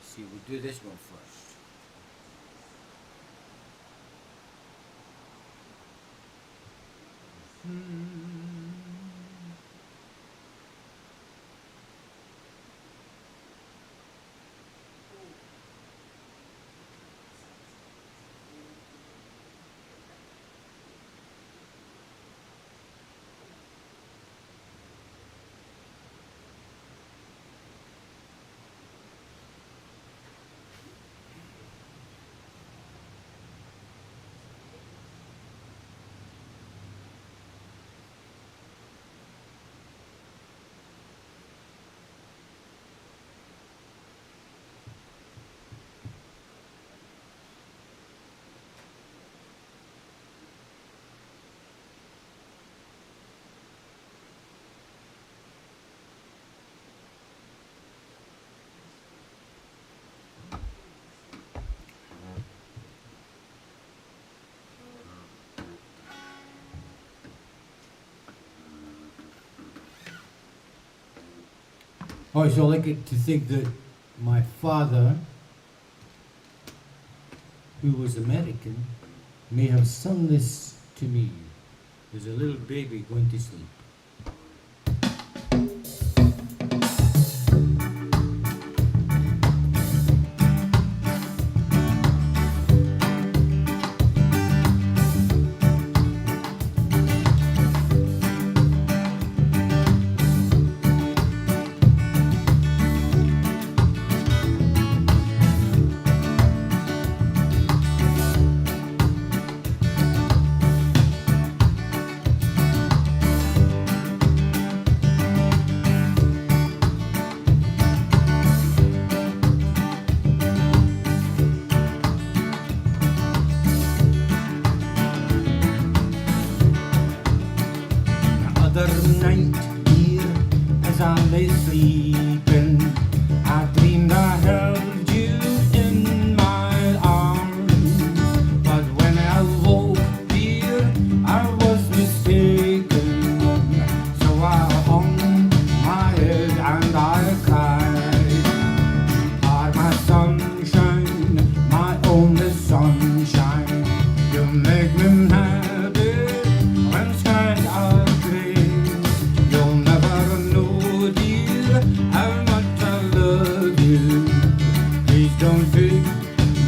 See, we'll do this one first. Oh, so I like it to think that my father, who was American, may have sung this to me as a little baby going to sleep. Sunshine, you make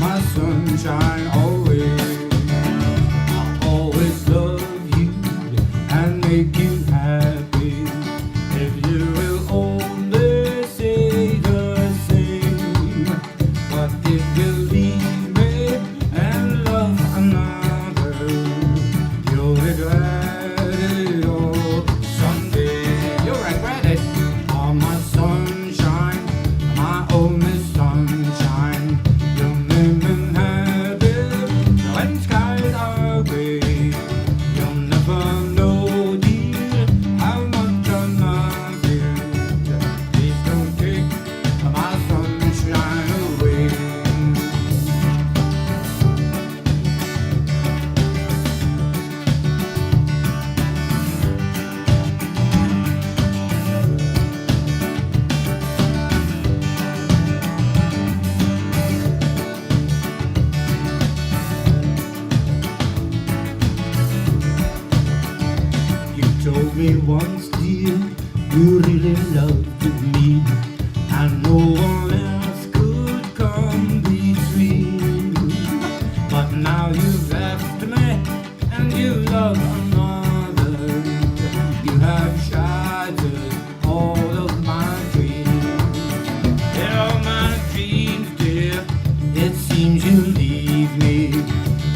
my sunshine always. I'll always love you and make you happy if you will only say the same. But if you leave me and love another, you'll regret it all someday. You'll regret it. Oh, my sunshine, my only sunshine, you make me happy when skies are gray. You'll never know, dear, how much I love you. Please don't take my sunshine away. You told me once, dear, you really loved me, and no one else could come between. But now you've left me, and you love another. You have shattered all of my dreams. In all my dreams, dear, it seems you leave me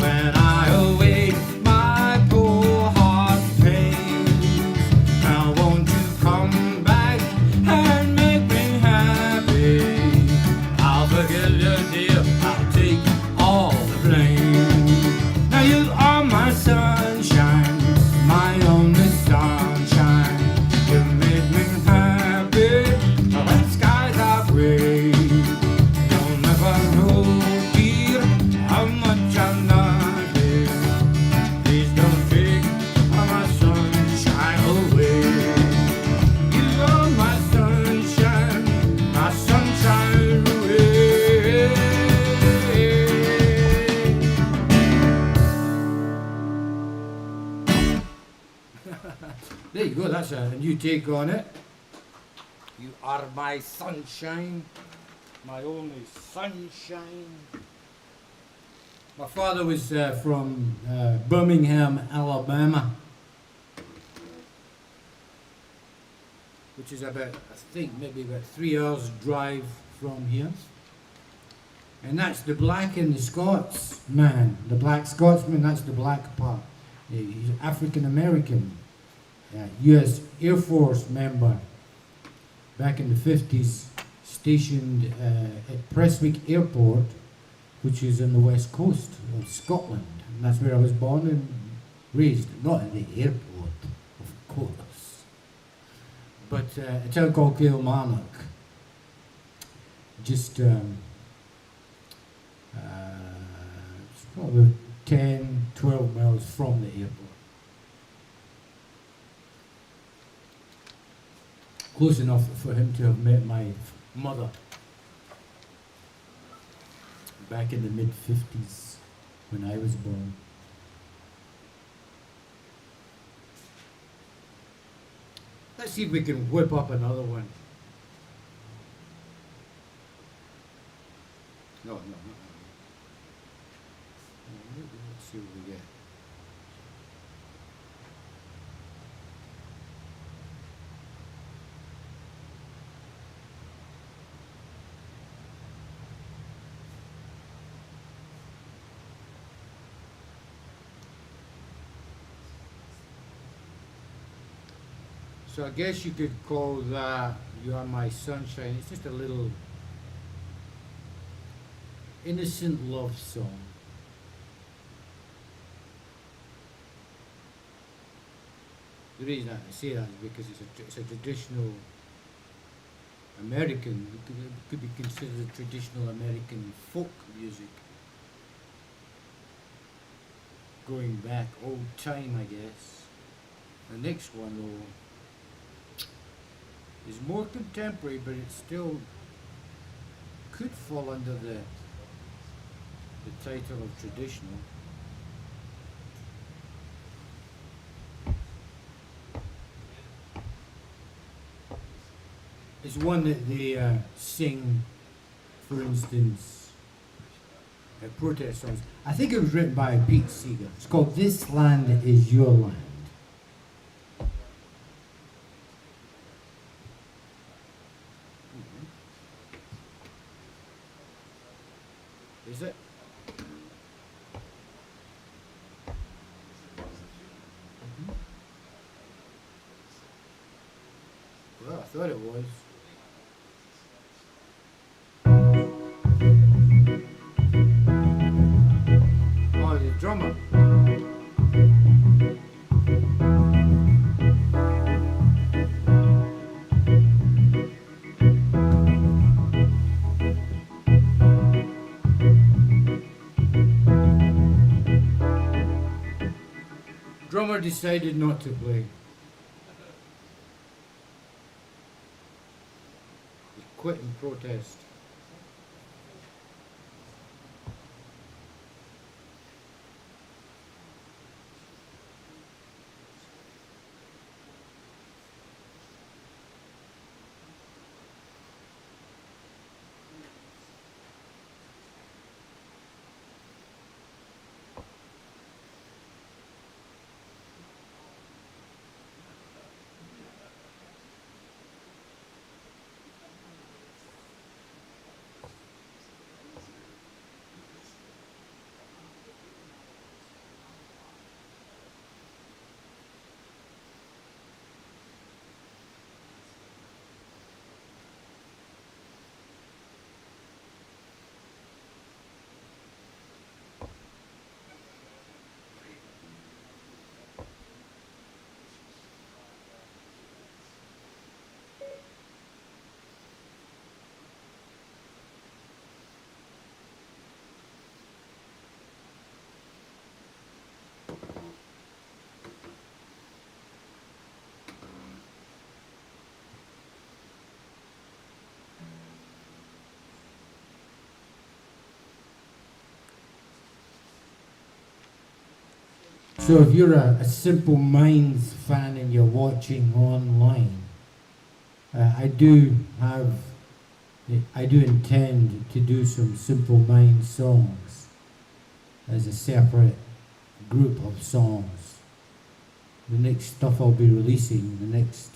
when I awake my poor heart pains. Now won't you come back and make me happy? I'll forgive you, dear, I'll take all the blame. Now you are my sunshine, my only sunshine. You make me happy when skies are gray. You'll never know, dear, how much I love you. Please don't take my sunshine away. You are my sunshine away. There you go, that's a new take on it. You are my sunshine, my only sunshine. My father was from Birmingham, Alabama, which is about, I think, maybe about 3 hours drive from here. And that's the black and the Scots man. The Blaxcotsman, that's the black part. He's African American, US Air Force member back in the 50s, stationed at Prestwick Airport, which is on the west coast of Scotland. And that's where I was born and raised. Not at the airport, of course, but a town called Kilmarnock. Just it's probably 10, 12 miles from the airport. Close enough for him to have met my mother back in the mid-50s when I was born. Let's see if we can whip up another one. No, not that one. Let's see what we get. So I guess you could call that You Are My Sunshine. It's just a little innocent love song. The reason I say that is because it's a traditional American, it could be considered traditional American folk music. Going back old time, I guess. The next one though is more contemporary, but it still could fall under the title of traditional. It's one that they sing, for instance, protest songs. I think it was written by Pete Seeger. It's called "This Land Is Your Land." Is it? Well, I thought it was. Oh, the drummer. Drummer decided not to play. He quit in protest. So if you're a Simple Minds fan and you're watching online, I do intend to do some Simple Minds songs as a separate group of songs. The next stuff I'll be releasing, the next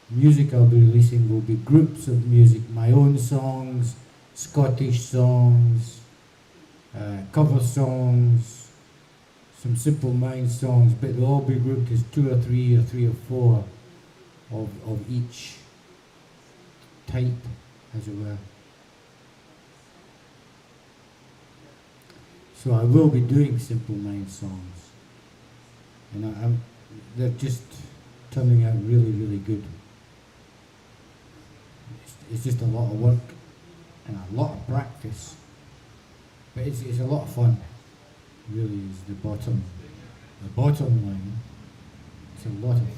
music I'll be releasing will be groups of music, my own songs, Scottish songs, cover songs, some Simple Minds songs, but they'll all be grouped as two or three or four of each type, as it were. So I will be doing Simple Minds songs, and they're just turning out really, really good. It's just a lot of work and a lot of practice, but it's a lot of fun. Really is the bottom line. It's a lot of fun.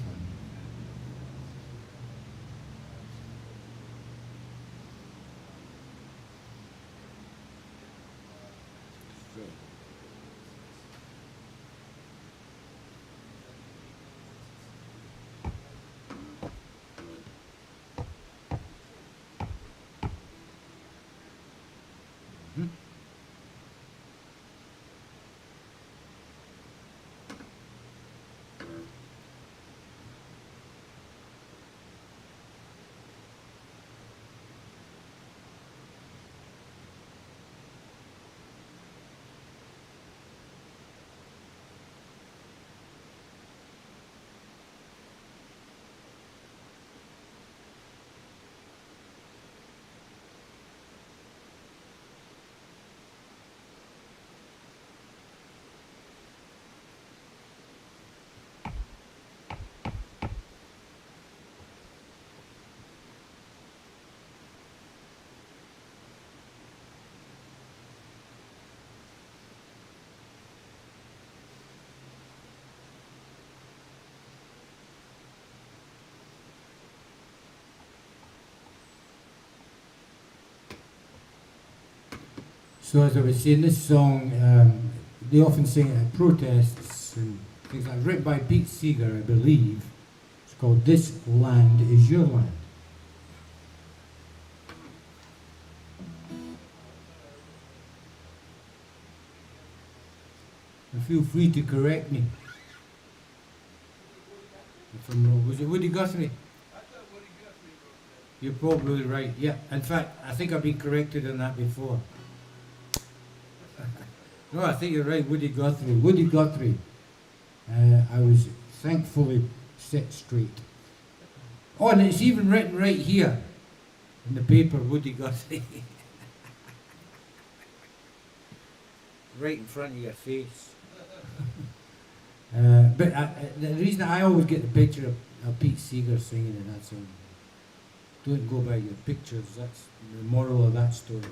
So as I was saying, this song, they often sing it at protests and things like that. Written by Pete Seeger, I believe. It's called "This Land Is Your Land." And feel free to correct me if I'm wrong. Was it Woody Guthrie? You're probably right, yeah. In fact, I think I've been corrected on that before. No, I think you're right, Woody Guthrie. Woody Guthrie. I was thankfully set straight. Oh, and it's even written right here in the paper, Woody Guthrie. Right in front of your face. But the reason I always get the picture of Pete Seeger singing in that song. Don't go by your pictures, that's the moral of that story.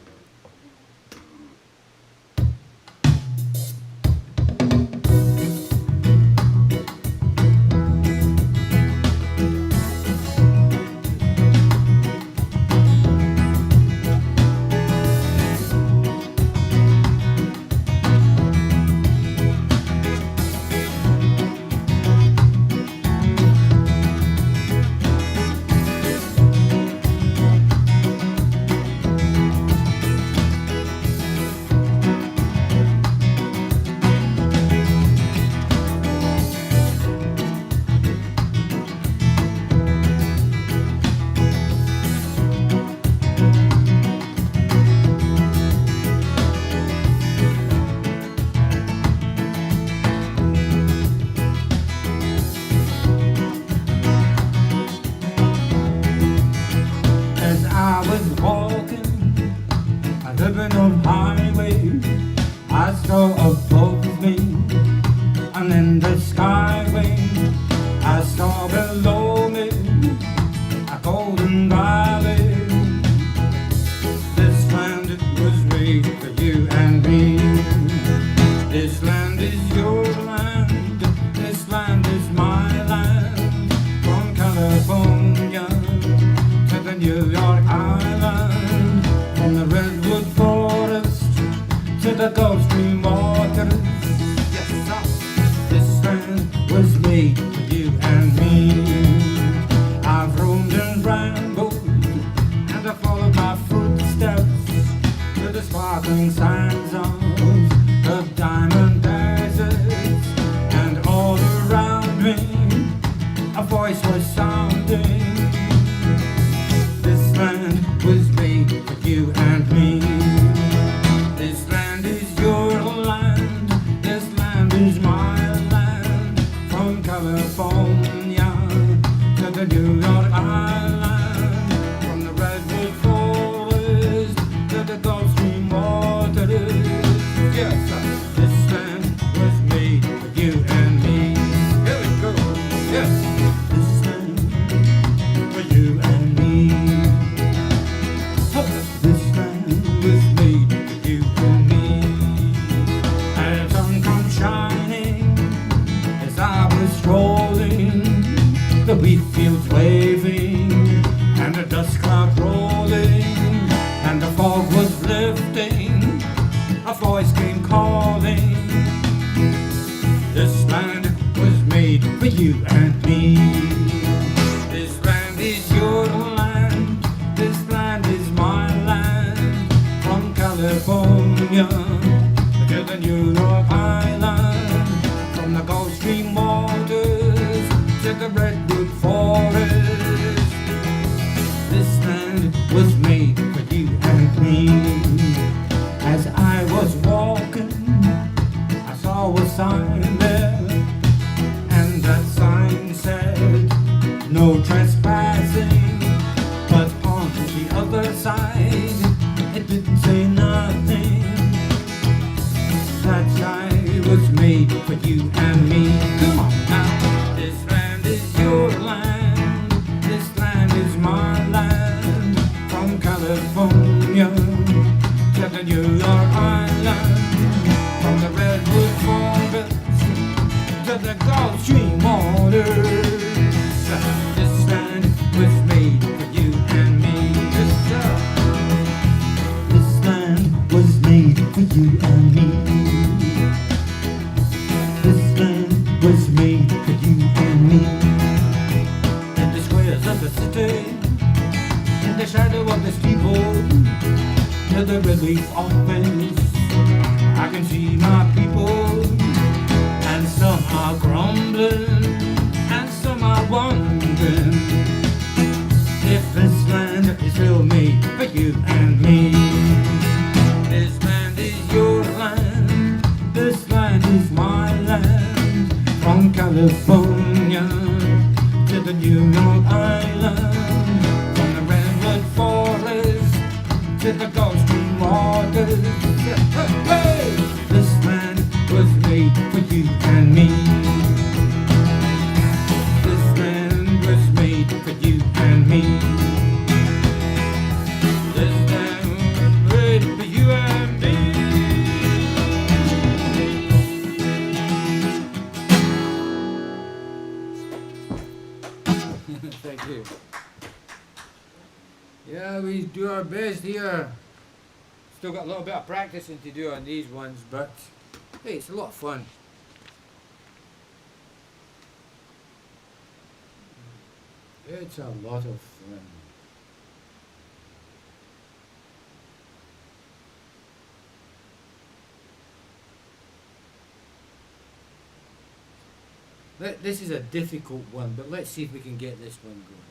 to the relief office. I can see my people California to the New York Island, from the redwood forest to the Gulf Stream waters. Hey, this land was made for you and me. This land was made for you and me. This land was made for you and me. Thank you. Yeah, we do our best here. Still got a little bit of practicing to do on these ones, but hey, it's a lot of fun. It's a lot of fun. This is a difficult one, but let's see if we can get this one going.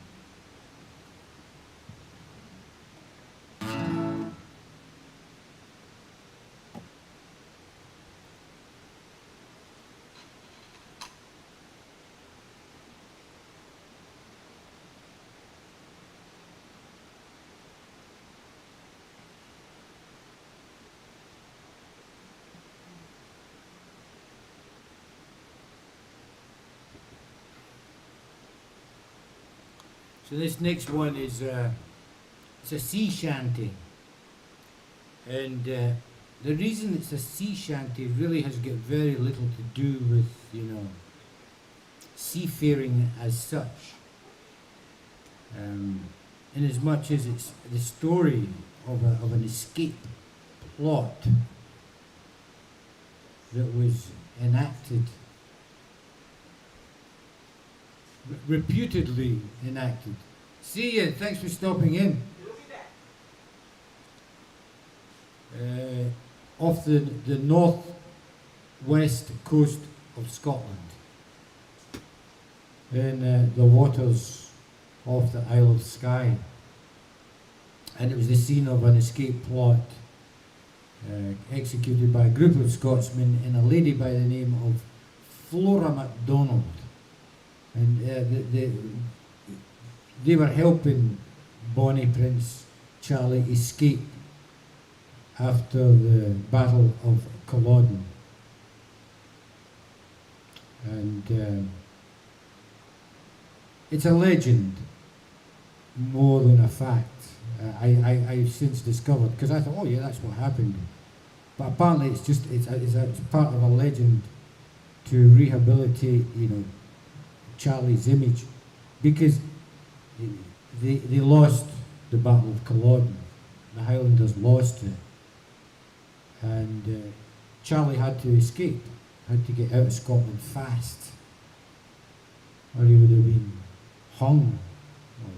So this next one is it's a sea shanty, and the reason it's a sea shanty really has got very little to do with, you know, seafaring as such. In as much as it's the story of an escape plot that was enacted, reputedly enacted. See you, thanks for stopping in. Off the north-west coast of Scotland, in the waters off the Isle of Skye. And it was the scene of an escape plot executed by a group of Scotsmen and a lady by the name of Flora MacDonald. And they were helping Bonnie Prince Charlie escape after the Battle of Culloden. And it's a legend more than a fact. I've since discovered, because I thought, oh yeah, that's what happened. But apparently it's part of a legend to rehabilitate, you know, Charlie's image, because they lost the Battle of Culloden. The Highlanders lost it, and Charlie had to escape, had to get out of Scotland fast, or he would have been hung, or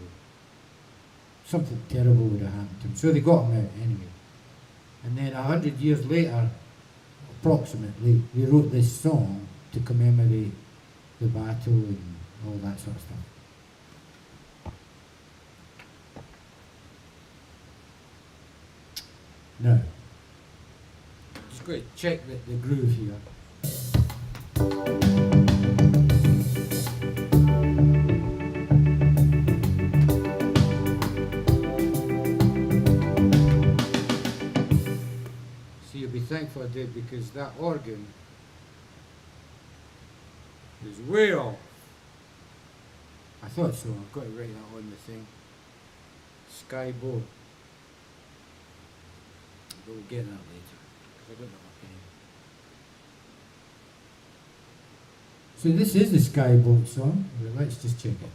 something terrible would have happened to him. So they got him out anyway. And then 100 years later, approximately, they wrote this song to commemorate the battle and all that sort of stuff. Now, just going to check the groove here. See, you'll be thankful I did, because that organ is way off. I thought so. I've got to write that on the thing. Sky Bow. But we'll get that later, because I don't have a pen. So this is the Sky Boat song. Well, let's just check it.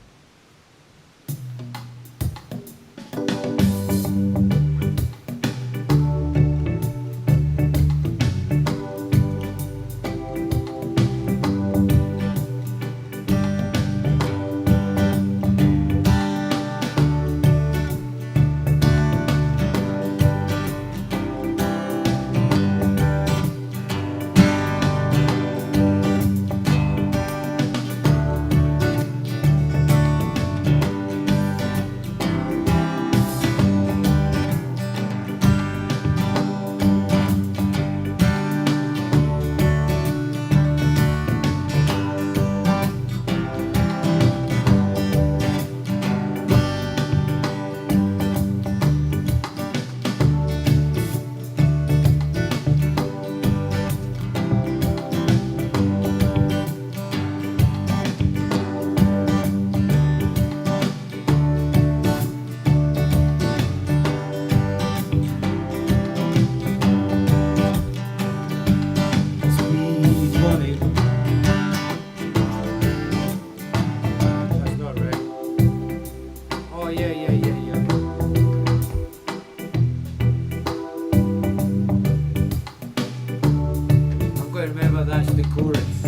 the chorus.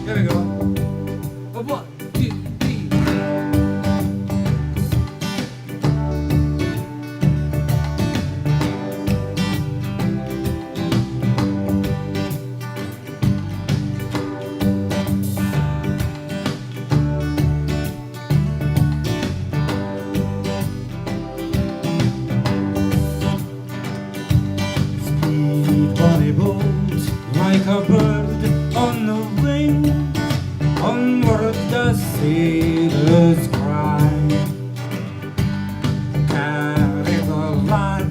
Here we go. A 1, 2, 3. Speed bonny boat, like a bird on the wing, onward the sailors cry. Carry the lad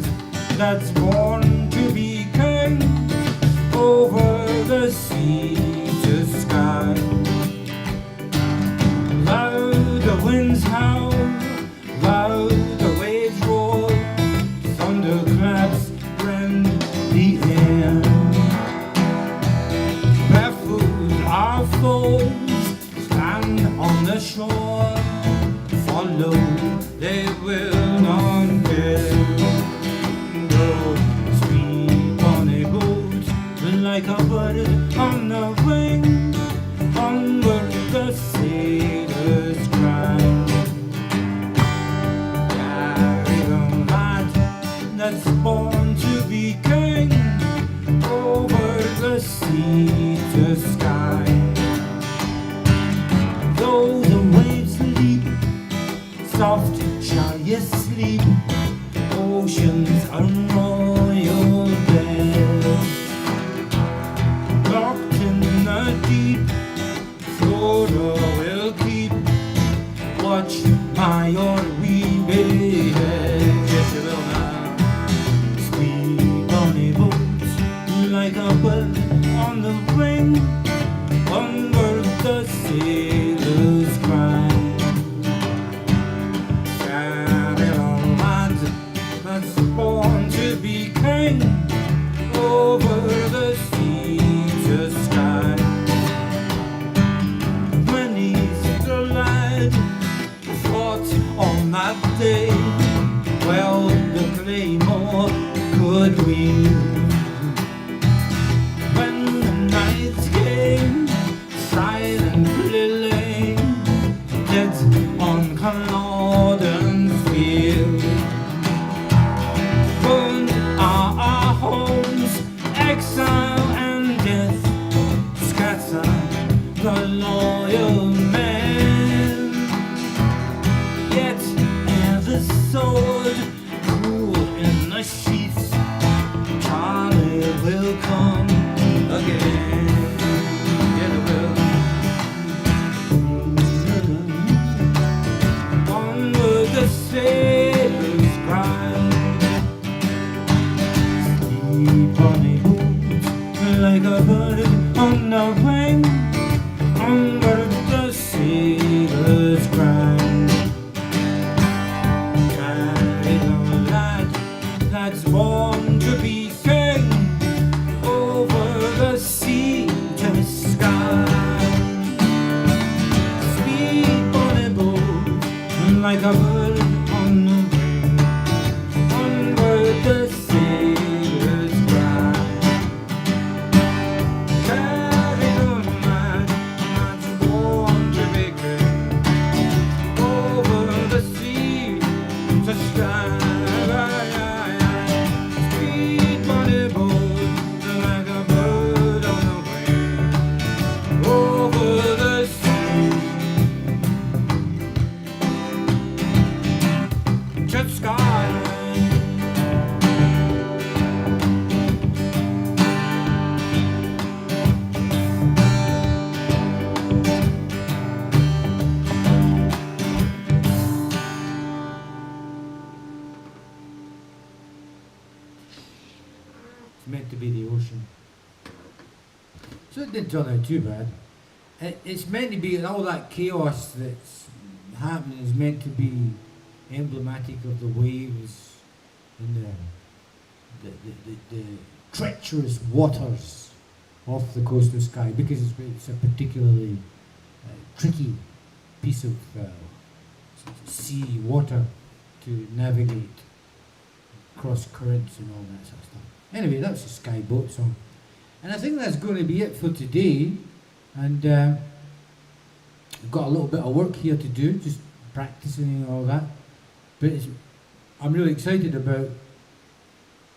that's born to be king, over the sea to sky. Loud the winds howl, loud the waves roar, thunderclaps rend the air. Baffled our foes stand on the shore, follow they will not dare. Go sweep on a boat like a bird on the wing, onward the sailors cry. Carry the lad that's born to be king, over the sea to sky. Though the waves leap, soft shall you sleep, ocean's unroyal bed. Locked in the deep, Flora will keep watch by your wee behead. Yes, you will now. Speed on a boat, like a bird on the wing, onward the sailors cry. Carry on lad that's born to be king, over the sea to sky. Many's the lad who fought on that day, well the claymore could win. When the night came, silently lay dead on Culloden's field. Burned are our homes, exile and death scatter the loyal men. Yet ere the sword cool in the sheath, Charlie will come again. Yeah, it will. Onward the sailors cry. Sleep on a boat, like a bird on the wing, onward the sailors cry. Carry the lad that's born to be king, over the sea to the sky. Speed on a boat, like a bird on the wing, onward the sailors cry. Carry the lad that's born to be king, over the sea to sky. Speed on a boat, like a bird on the wing, over the sea to sky. It's meant to be the ocean. So it didn't turn out too bad. It's meant to be, and all that chaos that's happening is meant to be emblematic of the waves and the treacherous waters off the coast of Skye, because it's a particularly tricky piece of sea water to navigate, cross currents and all that sort of stuff. Anyway, that's a Skye boat song. And I think that's going to be it for today. And I've got a little bit of work here to do, just practicing and all that. But I'm really excited about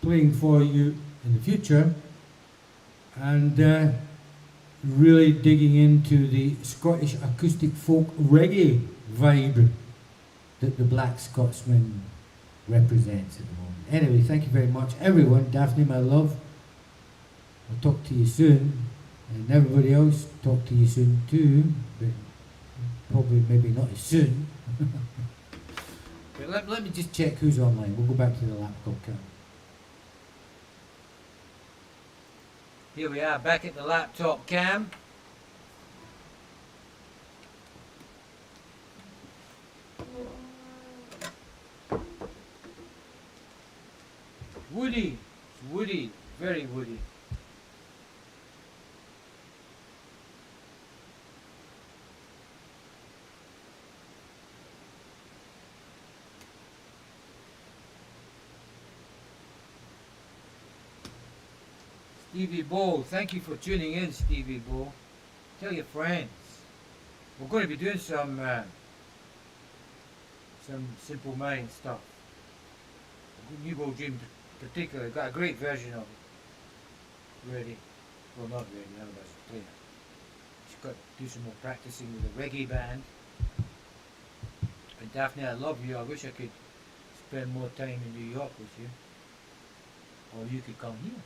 playing for you in the future and really digging into the Scottish acoustic folk reggae vibe that the Blaxcotsman represents at the moment. Anyway, thank you very much, everyone. Daphne, my love, I'll talk to you soon. And everybody else, talk to you soon too, but probably maybe not as soon. But let me just check who's online. We'll go back to the laptop cam. Here we are back at the laptop cam. Woody, it's woody, very woody. Stevie Bo, thank you for tuning in, Stevie Bo. Tell your friends. We're going to be doing some Simple Mind stuff. New Gold Dream in particular, got a great version of it ready. Well, not ready, none of us play it. Just got to do some more practicing with a reggae band. And Daphne, I love you. I wish I could spend more time in New York with you. Or you could come here.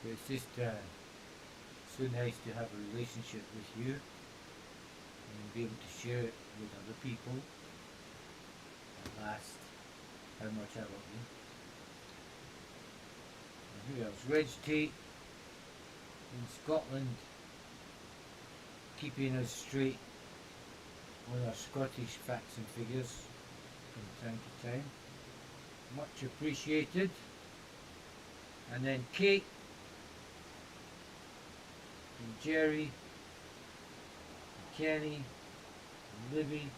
But it's just so nice to have a relationship with you and be able to share it with other people. At last, how much I love you. And who else? Reg Tate in Scotland, keeping us straight on our Scottish facts and figures from time to time. Much appreciated. And then Kate and Jerry and Kenny and Libby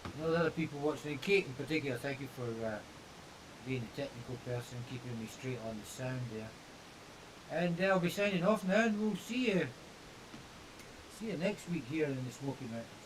and all the other people watching. And Kate in particular, thank you for being a technical person, keeping me straight on the sound there. And I'll be signing off now, and we'll see you next week here in the Smoky Mountains.